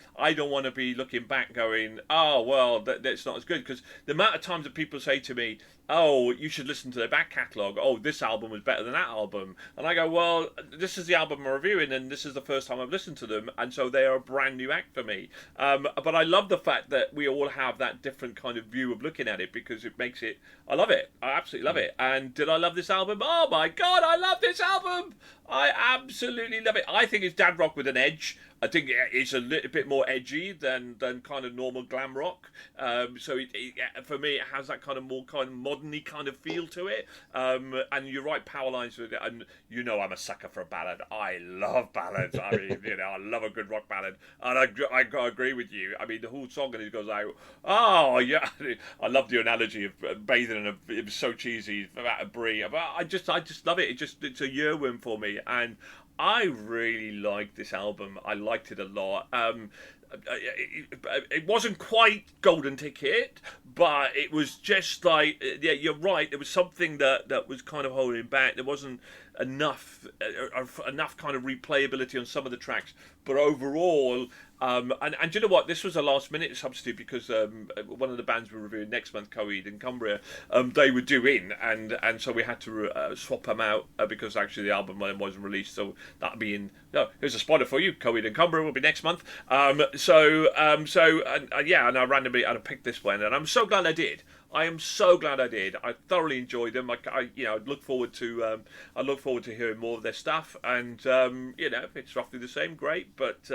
looking back going, oh well, that's not as good, because the amount of times that people say to me, oh, you should listen to their back catalogue. Oh, this album was better than that album. And I go, well, this is the album I'm reviewing, and this is the first time I've listened to them, and so they are a brand new act for me. But I love the fact that we all have that different kind of view of looking at it, because it makes it... I love it. I absolutely love it. And did I love this album? Oh, my God, I love this album! I absolutely love it. I think it's dad rock with an edge. I think it's a little bit more edgy than kind of normal glam rock. So for me, it has that kind of more kind of modern-y kind of feel to it. And you're right, power lines with it. And you know I'm a sucker for a ballad. I love ballads. I mean, I love a good rock ballad. And I agree with you. I mean, the whole song and it goes out, oh, yeah. I love the analogy of bathing in it was so cheesy, about a brie. But I just love it. It's a earworm for me. And I really liked this album. I liked it a lot. It wasn't quite golden ticket, but it was just like, yeah, you're right. There was something that was kind of holding back. There wasn't enough kind of replayability on some of the tracks, but overall, and you know what? This was a last minute substitute because one of the bands we're reviewing next month, Coed and Cumbria, they were due in, and so we had to swap them out because actually the album wasn't released. So that'll be in. No, here's a spoiler for you. Coed and Cumbria will be next month. And I randomly picked this one, and I'm so glad I did. I am so glad I did. I thoroughly enjoyed them. I look forward to hearing more of their stuff. And if it's roughly the same, great. But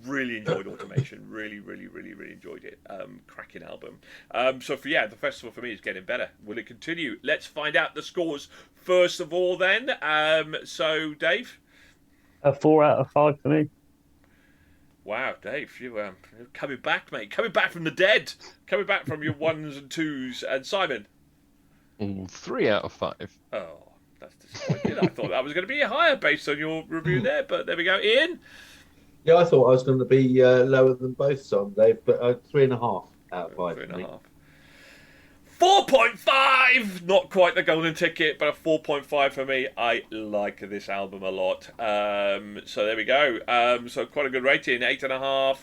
really enjoyed Automation. Really, really, really, really enjoyed it. Cracking album. The festival for me is getting better. Will it continue? Let's find out the scores first of all. Then, so Dave, a 4 out of 5 for me. Wow, Dave, you're coming back, mate. Coming back from the dead. Coming back from your 1s and 2s. And Simon? 3 out of 5. Oh, that's disappointing. I thought that was going to be higher based on your review there, but there we go. Ian? Yeah, I thought I was going to be lower than both songs, Dave, but 3.5 out of 5. 3.5. 4.5! Not quite the golden ticket, but a 4.5 for me. I like this album a lot. So there we go. So quite a good rating. 8.5,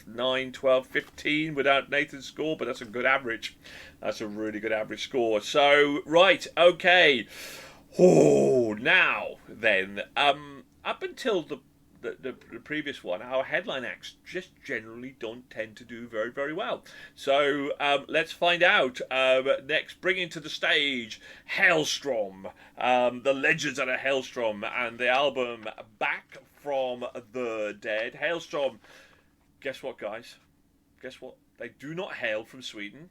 9, 12, 15 without Nathan's score, but that's a good average. That's a really good average score. So, right, okay. Oh, now then, up until the previous one, our headline acts just generally don't tend to do very, very well. So let's find out. Next, bringing to the stage Halestorm, the Legends of Halestorm, and the album Back from the Dead. Halestorm, guess what, guys? Guess what? They do not hail from Sweden.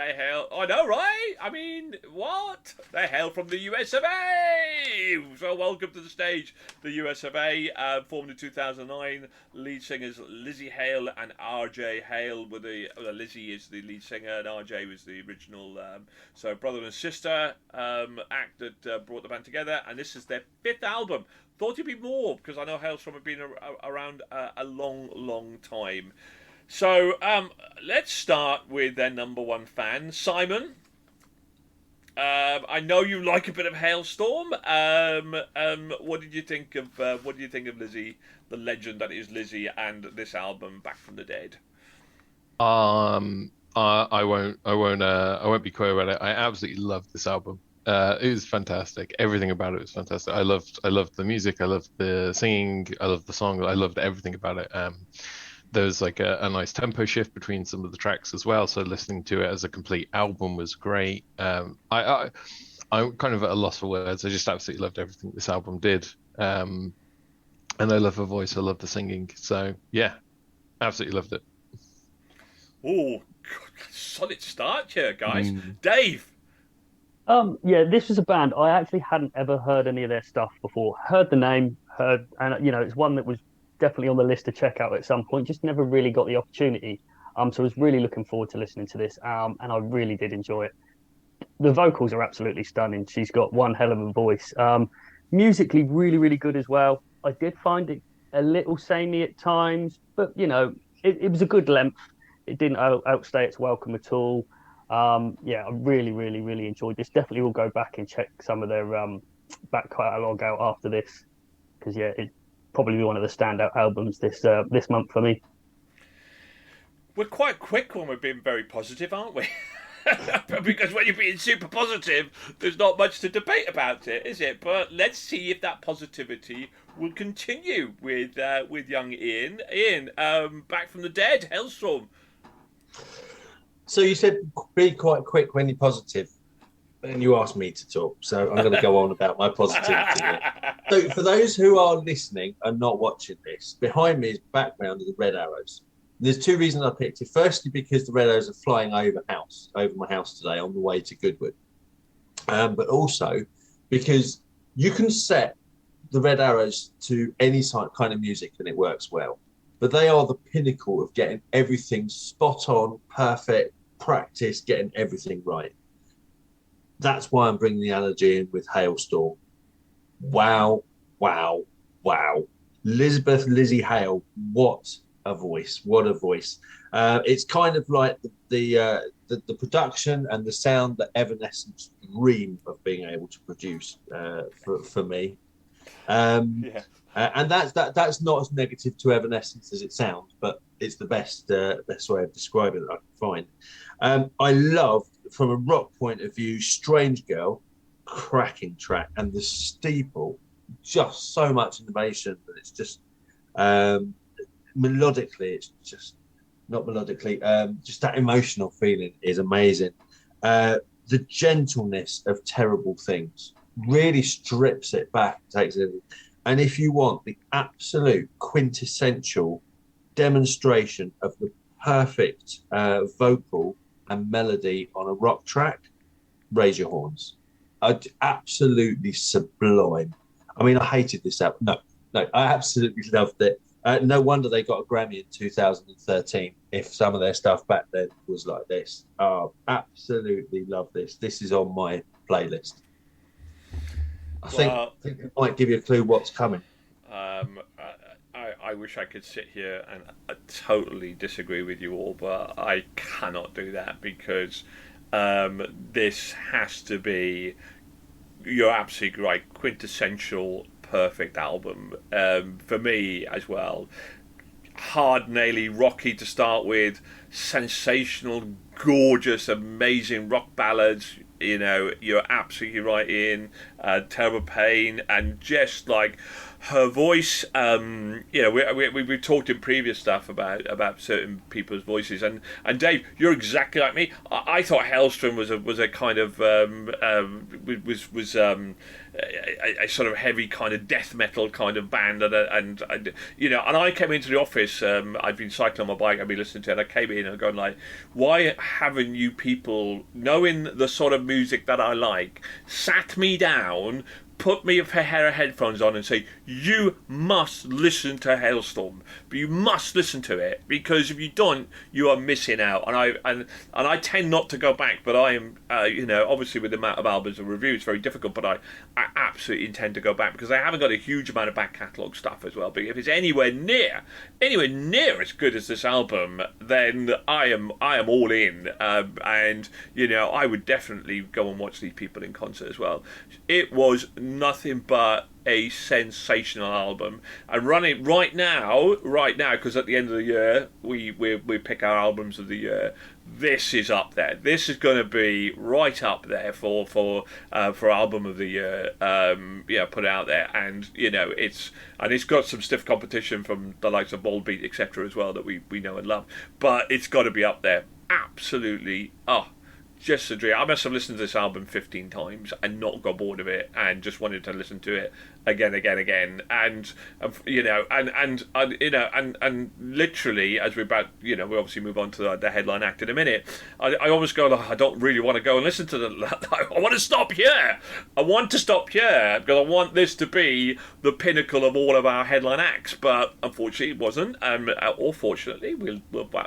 They hail. I know, right? I mean, what? They hail from the US of A. So welcome to the stage, the US of A, formed in 2009. Lead singers Lizzie Hale and RJ Hale were Lizzie is the lead singer and RJ was the original. So brother and sister act that brought the band together, and this is their 5th album. Thought it'd be more because I know Halestorm have been around a long time. So let's start with their number one fan, Simon. I know you like a bit of Halestorm. What did you think of Lizzie, the legend that is Lizzie, and this album, Back from the Dead? I won't be coy about it. I absolutely loved this album. It was fantastic. Everything about it was fantastic. I loved the music. I loved the singing. I loved the song. I loved everything about it. There was like a nice tempo shift between some of the tracks as well. So listening to it as a complete album was great. I'm kind of at a loss for words. I just absolutely loved everything this album did. And I love her voice. I love the singing. So yeah, absolutely loved it. Oh, solid start here, guys. Dave. Yeah, this was a band I actually hadn't ever heard any of their stuff before. Heard the name, and it's one that was definitely on the list to check out at some point. Just never really got the opportunity. So I was really looking forward to listening to this, and I really did enjoy it. The vocals are absolutely stunning. She's got one hell of a voice. Musically, really good as well. I did find it a little samey at times, but it was a good length. It didn't outstay its welcome at all. I really enjoyed this. Definitely will go back and check some of their back catalogue out after this, because it's probably one of the standout albums this month for me. We're quite quick when we're being very positive, aren't we? Because when you're being super positive, there's not much to debate about it, is it? But let's see if that positivity will continue with young Ian. Ian, Back from the Dead, Halestorm. So you said be quite quick when you're positive, and you asked me to talk, so I'm going to go on about my positivity. So for those who are listening and not watching this, behind me is background of the red arrows. There's 2 reasons I picked it. Firstly, because the red arrows are flying over my house today on the way to Goodwood, but also because you can set the red arrows to any kind of music and it works well. But they are the pinnacle of getting everything spot on, perfect, practice, getting everything right. That's why I'm bringing the analogy in with Halestorm. Wow. Lizzie Hale, what a voice. It's kind of like the production and the sound that Evanescence dream of being able to produce for me. And that's not as negative to Evanescence as it sounds, but it's the best way of describing it I can find. I love, from a rock point of view, Strange Girl, cracking track, and the Steeple, just so much innovation that it's just melodically, it's just not melodically, just that emotional feeling is amazing. The gentleness of Terrible Things really strips it back, takes it. And if you want the absolute quintessential demonstration of the perfect vocal and melody on a rock track, Raise Your Horns. Absolutely sublime. I mean, I hated this album. No, I absolutely loved it. No wonder they got a Grammy in 2013 if some of their stuff back then was like this. Oh, absolutely love this. This is on my playlist. I think it might give you a clue what's coming. I wish I could sit here and totally disagree with you all, but I cannot do that because this has to be, you're absolutely right, quintessential perfect album for me as well. Hard, naily, rocky to start with, sensational, gorgeous, amazing rock ballads. You're absolutely right, Ian. Terrible Pain, and just like her voice. We've talked in previous stuff about certain people's voices, and Dave, you're exactly like me. I thought Halestorm was a kind of a sort of heavy kind of death metal kind of band, and I came into the office. I'd been cycling on my bike, I'd been listening to it, and I came in and going like, why having you people, knowing the sort of music that I like, sat me down, put me a pair of headphones on and say, you must listen to Halestorm. But you must listen to it, because if you don't, you are missing out. And I tend not to go back, but I am, obviously with the amount of albums and reviews, it's very difficult, but I absolutely intend to go back, because I haven't got a huge amount of back catalogue stuff as well. But if it's anywhere near as good as this album, then I am all in. And I would definitely go and watch these people in concert as well. It was nothing but a sensational album, and running right now, because at the end of the year we pick our albums of the year. This is up there. This is going to be right up there for album of the year. Put out there, and it's got some stiff competition from the likes of Volbeat, etc. as well, that we know and love. But it's got to be up there. Absolutely. Just a dream. I must have listened to this album 15 times and not got bored of it, and just wanted to listen to it again, and literally, as we're about, we obviously move on to the headline act in a minute. I always go, I don't really want to go and listen to I want to stop here. I want to stop here because I want this to be the pinnacle of all of our headline acts. But unfortunately, it wasn't. Or fortunately, we'll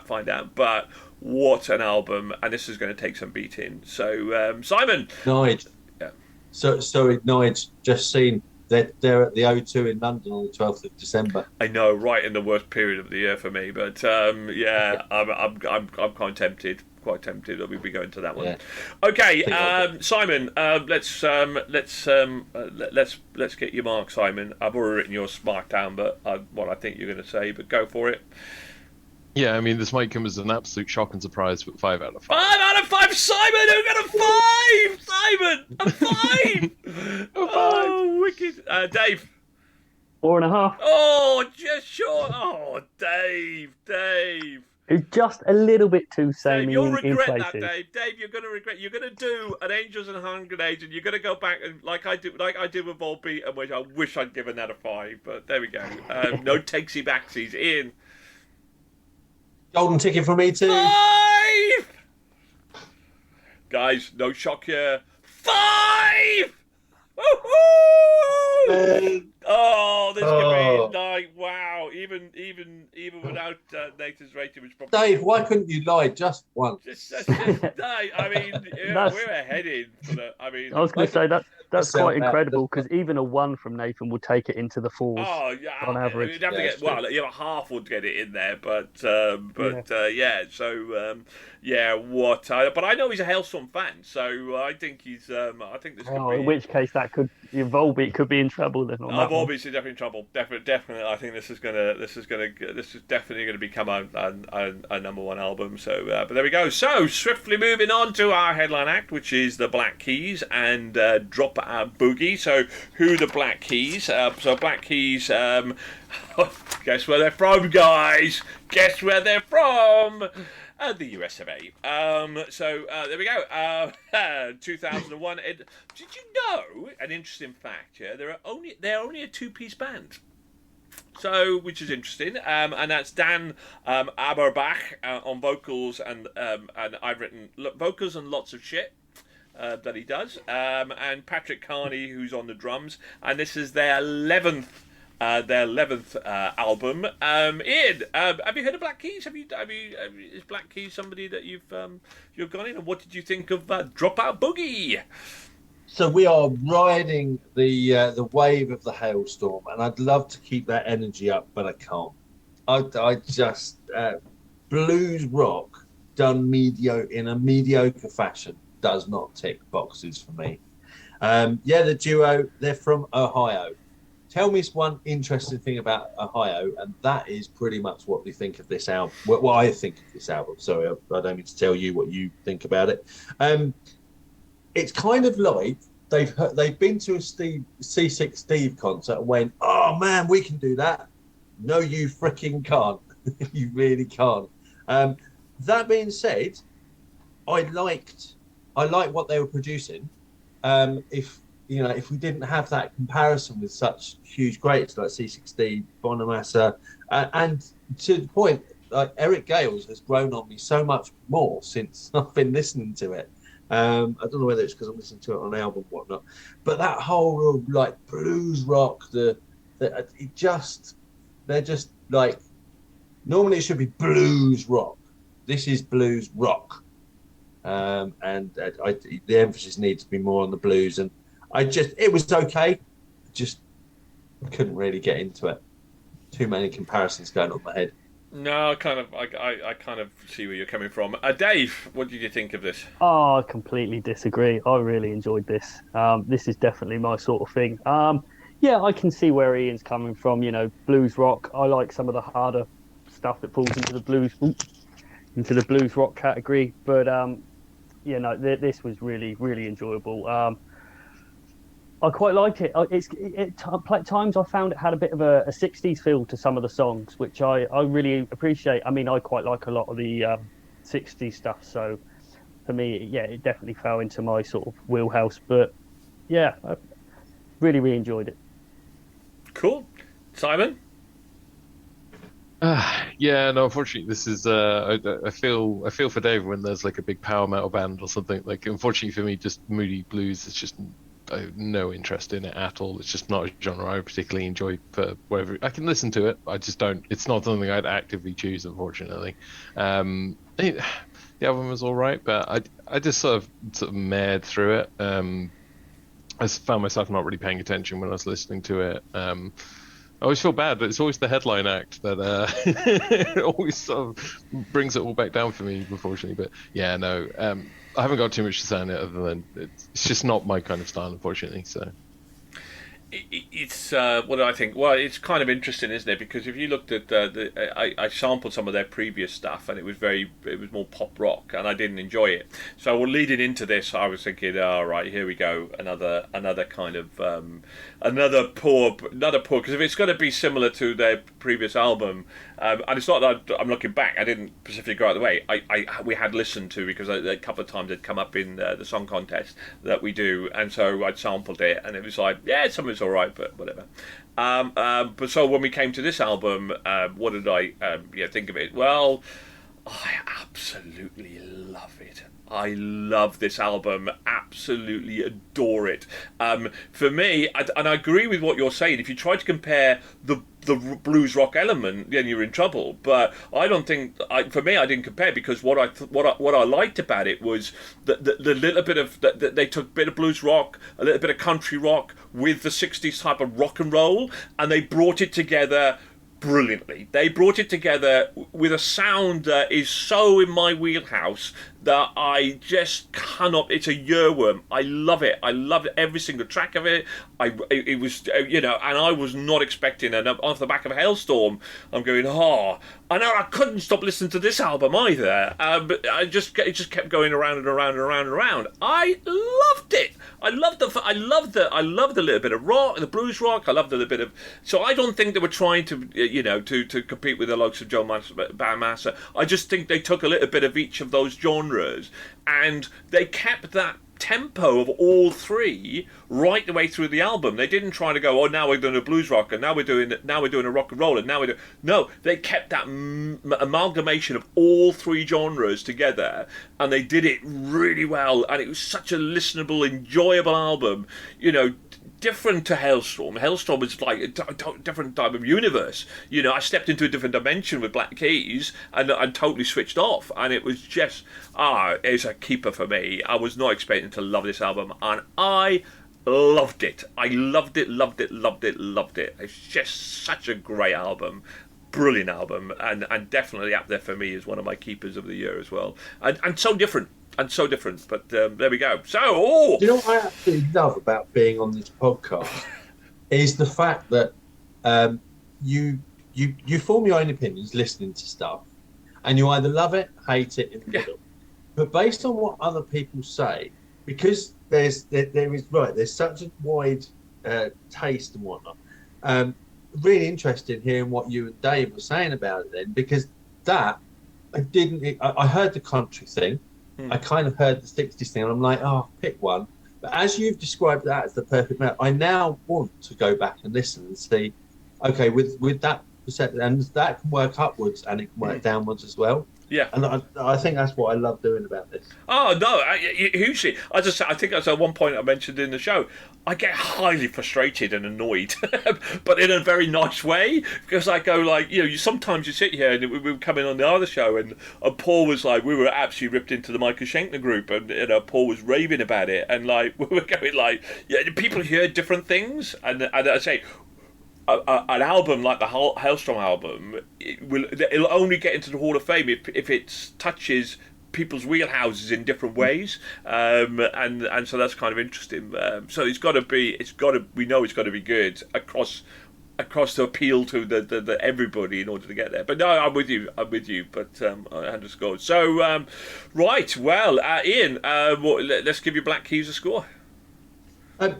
find out. But what an album, and this is going to take some beating. So, Simon. Nige. Yeah. So Nige, just seen that they're at the O2 in London on the 12th of December. I know, right in the worst period of the year for me, but I'm quite tempted. That we'll be going to that one. Yeah. Okay, Simon, let's get your mark, Simon. I've already written your mark down, but what I think you're going to say, but go for it. Yeah, I mean, this might come as an absolute shock and surprise, but 5 out of 5. 5 out of 5, Simon! Who got a 5? Simon! A 5! Oh, wicked. Dave? 4.5. Oh, just short. Oh, Dave. It's just a little bit too samey You'll in regret places. that, Dave. Dave, you're going to regret. You're going to do an Angels and Hand Grenades, and you're going to go back and like I did with Volbeat, and which I wish I'd given that a 5. But there we go. No takesy backsies. Ian. Golden ticket for me too. 5! Guys, no shock here. 5! Woohoo! Oh, this could be like, wow. Even without Nathan's rating, which probably. Dave, why couldn't you lie just once? I mean, we're ahead in for the. I mean, I was going to say that's quite incredible, because even a 1 from Nathan would take it into the 4s. Oh yeah, on average. You'd have to get, well, half would get it in there, but yeah. So but I know he's a Halestorm fan, so I think he's. I think this could be. In which case, that could Volbeat could be in trouble then. Volbeat's definitely in trouble. Definitely. I think this is definitely gonna become a number 1 album. So, but there we go. So swiftly moving on to our headline act, which is the Black Keys and Dropout Boogie. So who the Black Keys? So Black Keys. Guess where they're from, guys? Guess where they're from? The US of A. So there we go. 2001. Did you know an interesting fact? Yeah, they're only a 2-piece band. So, which is interesting, and that's Dan Aberbach on vocals, and I've written vocals and lots of shit that he does, and Patrick Carney, who's on the drums, and this is their 11th album. Ian, have you heard of Black Keys? Is Black Keys somebody that you've gone in? And what did you think of Dropout Boogie? So we are riding the wave of the Halestorm, and I'd love to keep that energy up, but I can't. I just blues rock done in a mediocre fashion does not tick boxes for me. The duo, they're from Ohio. Tell me one interesting thing about Ohio, and that is pretty much what we think of this album. What I think of this album. Sorry, I don't mean to tell you what you think about it. It's kind of like they've been to a C6 Steve concert and went, oh man, we can do that. No, you freaking can't. You really can't. That being said, I liked what they were producing. If we didn't have that comparison with such huge greats like C6D, Bonamassa, and to the point, like Eric Gales has grown on me so much more since I've been listening to it. I don't know whether it's because I'm listening to it on an album or whatnot, but that whole like blues rock, they're just like, normally it should be blues rock. This is blues rock, and the emphasis needs to be more on the blues. And it was okay, just couldn't really get into it. Too many comparisons going on in my head. No, I kind of see where you're coming from. Dave, what did you think of this? Oh, I completely disagree. I really enjoyed this. This is definitely my sort of thing. Yeah, I can see where Ian's coming from. You know, blues rock. I like some of the harder stuff that falls into the blues rock category. But you know, this was really, really enjoyable. I quite liked it. At times I found it had a bit of a 60s feel to some of the songs, which I really appreciate. I mean, I quite like a lot of the 60s stuff. So for me, yeah, it definitely fell into my sort of wheelhouse. But yeah, I really, really enjoyed it. Cool. Simon? Yeah, no, unfortunately, this is. I feel for Dave when there's like a big power metal band or something. Like, unfortunately for me, just moody blues. It's just I have no interest in it at all. It's just not a genre I particularly enjoy. For whatever, I can listen to it, I just don't. It's not something I'd actively choose, unfortunately. The album was all right, but I just sort of mared through it. I found myself not really paying attention when I was listening to it. I always feel bad, but it's always the headline act that always sort of brings it all back down for me, unfortunately. But yeah, no, I haven't got too much to say on it other than it's just not my kind of style, unfortunately. So it's what do I think? Well, it's kind of interesting, isn't it? Because if you looked at I sampled some of their previous stuff, and it was more pop rock, and I didn't enjoy it. So leading into this, I was thinking, all right, here we go, another kind of another poor. Because if it's going to be similar to their previous album, and it's not that I'm looking back, I didn't specifically go out of the way. We had listened to, because a couple of times it'd come up in the song contest that we do, and so I'd sampled it, and it was like, yeah, some of it's all right, but whatever. But so when we came to this album, what did I think of it? Well, I absolutely love it. I love this album, absolutely adore it. For me, and I agree with what you're saying, if you try to compare the blues rock element, then you're in trouble. But I don't think, for me, I didn't compare, because what I liked about it was the little bit of that they took a bit of blues rock, a little bit of country rock with the 60s type of rock and roll, and they brought it together brilliantly. They brought it together with a sound that is so in my wheelhouse that I just cannot. It's a earworm. I love it. I love every single track of it. It was, and I was not expecting. And off the back of Halestorm, I'm going, I know I couldn't stop listening to this album either. But it just kept going around and around and around and around. I loved it. I loved the little bit of rock, the blues rock. I loved a little bit of. So I don't think they were trying to, to compete with the likes of Joe Bandmaster. I just think they took a little bit of each of those genres, and they kept that tempo of all three right the way through the album. They didn't try to go, now we're doing a blues rock, and now we're doing a rock and roll, and no, they kept that amalgamation of all three genres together, and they did it really well, and it was such a listenable, enjoyable album. Different to Halestorm. Halestorm was like a different type of universe. I stepped into a different dimension with Black Keys and totally switched off. And it was just, it's a keeper for me. I was not expecting to love this album, and I loved it. I loved it. It's just such a great album. Brilliant album, and definitely up there for me as one of my keepers of the year as well. And so different. But there we go. So, Do you know what I absolutely love about being on this podcast is the fact that you form your own opinions listening to stuff, and you either love it, hate it in the middle. But based on what other people say, because there's such a wide taste and whatnot. Really interested in hearing what you and Dave were saying about it then, because that I heard the country thing. I kind of heard the 60s thing, and I'm like, pick one. But as you've described that as the perfect match, I now want to go back and listen and see, okay, with that and that can work upwards and it can work downwards as well. Yeah. And I think that's what I love doing about this. Oh no, hugely. I think that's at one point I mentioned in the show. I get highly frustrated and annoyed, but in a very nice way, because I go like, you sometimes you sit here and we were coming on the other show and Paul was like, we were absolutely ripped into the Michael Schenkner group, and Paul was raving about it, and like we were going like, people hear different things, and I say. An album like the Halestorm album, it'll only get into the Hall of Fame if it touches people's wheelhouses in different ways, and so that's kind of interesting. So it's got to be, we know it's got to be good across to appeal to the everybody in order to get there. But no, I'm with you. But I underscore. So right, well, Ian, let's give your Black Keys a score.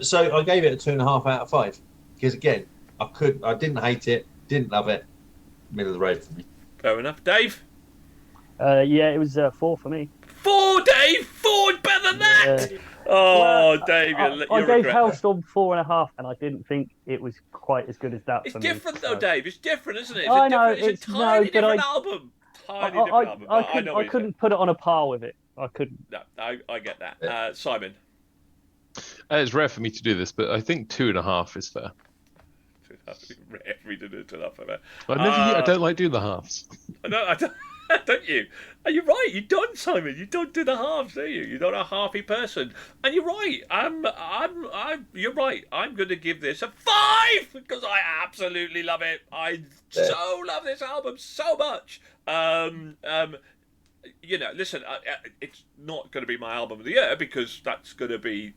So I gave it a 2.5 out of 5 because again. I didn't hate it, didn't love it. Middle of the road for me. Fair enough. Dave? Yeah, it was 4 for me. 4, Dave? 4 better than that? Dave, I gave Halestorm 4.5, and I didn't think it was quite as good as that. It's different, though, Dave. It's different, isn't it? It's a totally different album. I couldn't put it on a par with it. I couldn't. No, I get that. Simon? It's rare for me to do this, but I think 2.5 is fair. Rare to do 2.5. I don't like doing the halves. No, I don't. Don't you? And you're right. You don't, Simon. You don't do the halves, do you? You're not a halfy person. And you're right. You're right. I'm going to give this a 5 because I absolutely love it. I so love this album so much. Listen, it's not going to be my album of the year because that's going to be.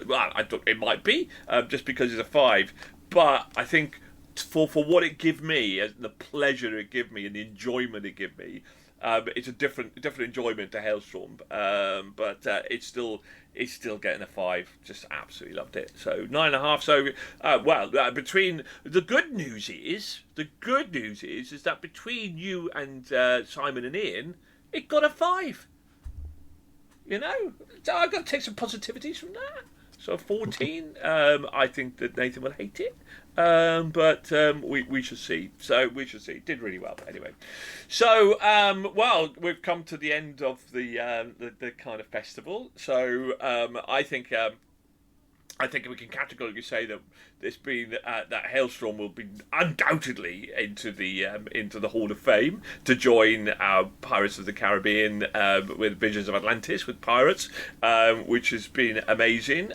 Well, it might be just because it's a 5, but I think for what it give me and the pleasure it give me and the enjoyment it give me, it's a different enjoyment to Halestorm. But it's still getting a 5. Just absolutely loved it. So 9.5. So between the good news is that between you and Simon and Ian, it got a 5. So I've got to take some positivities from that. So 14. I think that Nathan will hate it. But we shall see. So we shall see. It did really well anyway. So we've come to the end of the kind of festival. So I think we can categorically say that that Halestorm will be undoubtedly into the Hall of Fame to join Pirates of the Caribbean with Visions of Atlantis with Pirates, which has been amazing.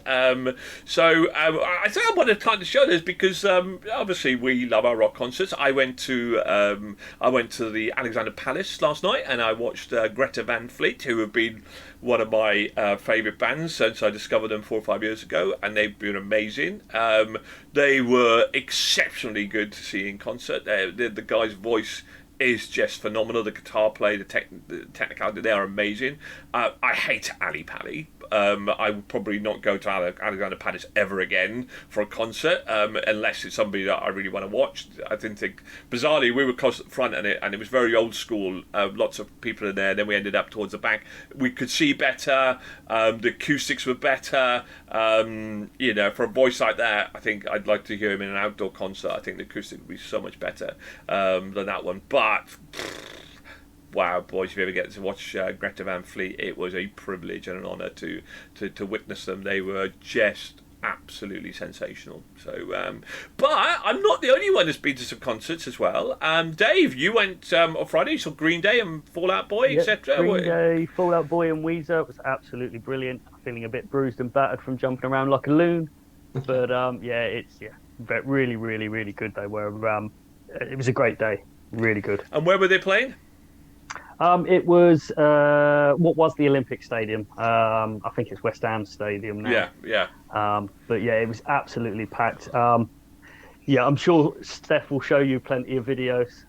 So I think I want to kind of show this because obviously we love our rock concerts. I went to the Alexander Palace last night and I watched Greta Van Fleet, who have been one of my favourite bands since I discovered them 4 or 5 years ago, and they've been amazing. They were exceptionally good to see in concert. The guy's voice is just phenomenal. The guitar play, the technicality, they are amazing. I hate Ali Pali. I would probably not go to Alexander Palace ever again for a concert unless it's somebody that I really want to watch. I didn't think, bizarrely, we were close at the front and it was very old school. Lots of people in there. Then we ended up towards the back. We could see better. The acoustics were better. For a voice like that, I think I'd like to hear him in an outdoor concert. I think the acoustic would be so much better than that one. But wow, boys, if you ever get to watch Greta Van Fleet, it was a privilege and an honour to witness them. They were just absolutely sensational. So, but I'm not the only one that's been to some concerts as well. Dave, you went on Friday, you saw Green Day and Fall Out Boy, etc. Green Day, Fall Out Boy and Weezer was absolutely brilliant. Feeling a bit bruised and battered from jumping around like a loon. But really, really, really good. They were. It was a great day. Really good. And where were they playing? It was what was the Olympic Stadium. I think it's West Ham Stadium now. Yeah. But yeah, it was absolutely packed. I'm sure Steph will show you plenty of videos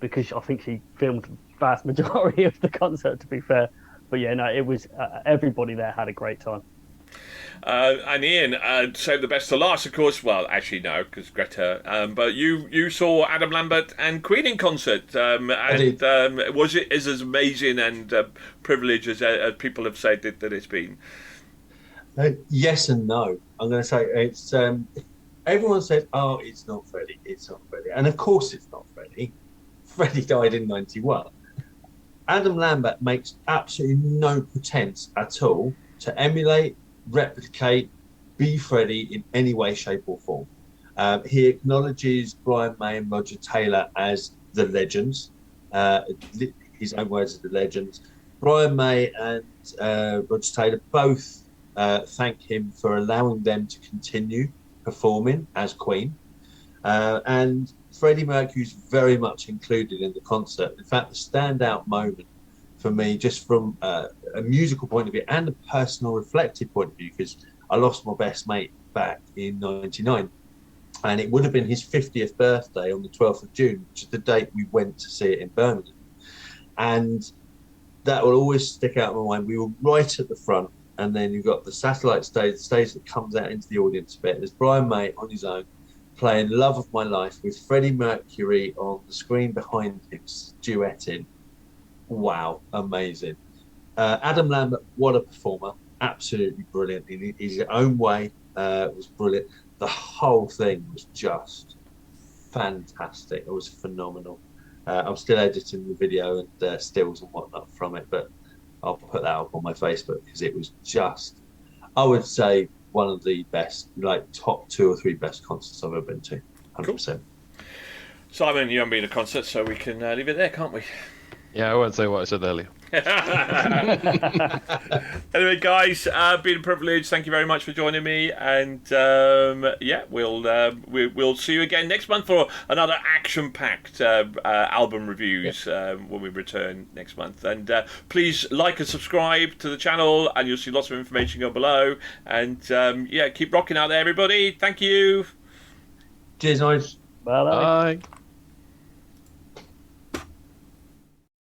because I think she filmed the vast majority of the concert, to be fair. But yeah, no, it was everybody there had a great time. And Ian, saved the best to last, of course. Well, actually, no, because Greta. But you saw Adam Lambert and Queen in concert, was it as amazing and privileged as people have said that it's been? Yes and no. I'm going to say everyone said, "Oh, it's not Freddie. It's not Freddie," and of course, it's not Freddie. Freddie died in '91. Adam Lambert makes absolutely no pretense at all to emulate, replicate, be Freddie in any way, shape, or form. He acknowledges Brian May and Roger Taylor as the legends, his own words as the legends. Brian May and Roger Taylor both thank him for allowing them to continue performing as Queen. And Freddie Mercury's very much included in the concert. In fact, the standout moment for me, just from a musical point of view and a personal reflective point of view, because I lost my best mate back in '99, and it would have been his 50th birthday on the 12th of June, which is the date we went to see it in Birmingham. And that will always stick out in my mind. We were right at the front, and then you've got the satellite stage, the stage that comes out into the audience a bit. There's Brian May on his own, playing Love of My Life with Freddie Mercury on the screen behind him, duetting. Wow, amazing. Adam Lambert, what a performer. Absolutely brilliant. In his own way, was brilliant. The whole thing was just fantastic. It was phenomenal. I'm still editing the video and stills and whatnot from it, but I'll put that up on my Facebook because it was just, I would say, one of the best, like top 2 or 3 best concerts I've ever been to. 100%. Cool. Simon, you haven't been to a concert, so we can leave it there, can't we? Yeah, I won't say what I said earlier. Anyway, guys, been a privilege. Thank you very much for joining me, and yeah, we'll see you again next month for another action-packed album reviews when we return next month. And please like and subscribe to the channel, and you'll see lots of information go below. And yeah, keep rocking out there, everybody. Thank you. Cheers, guys. Bye. Bye.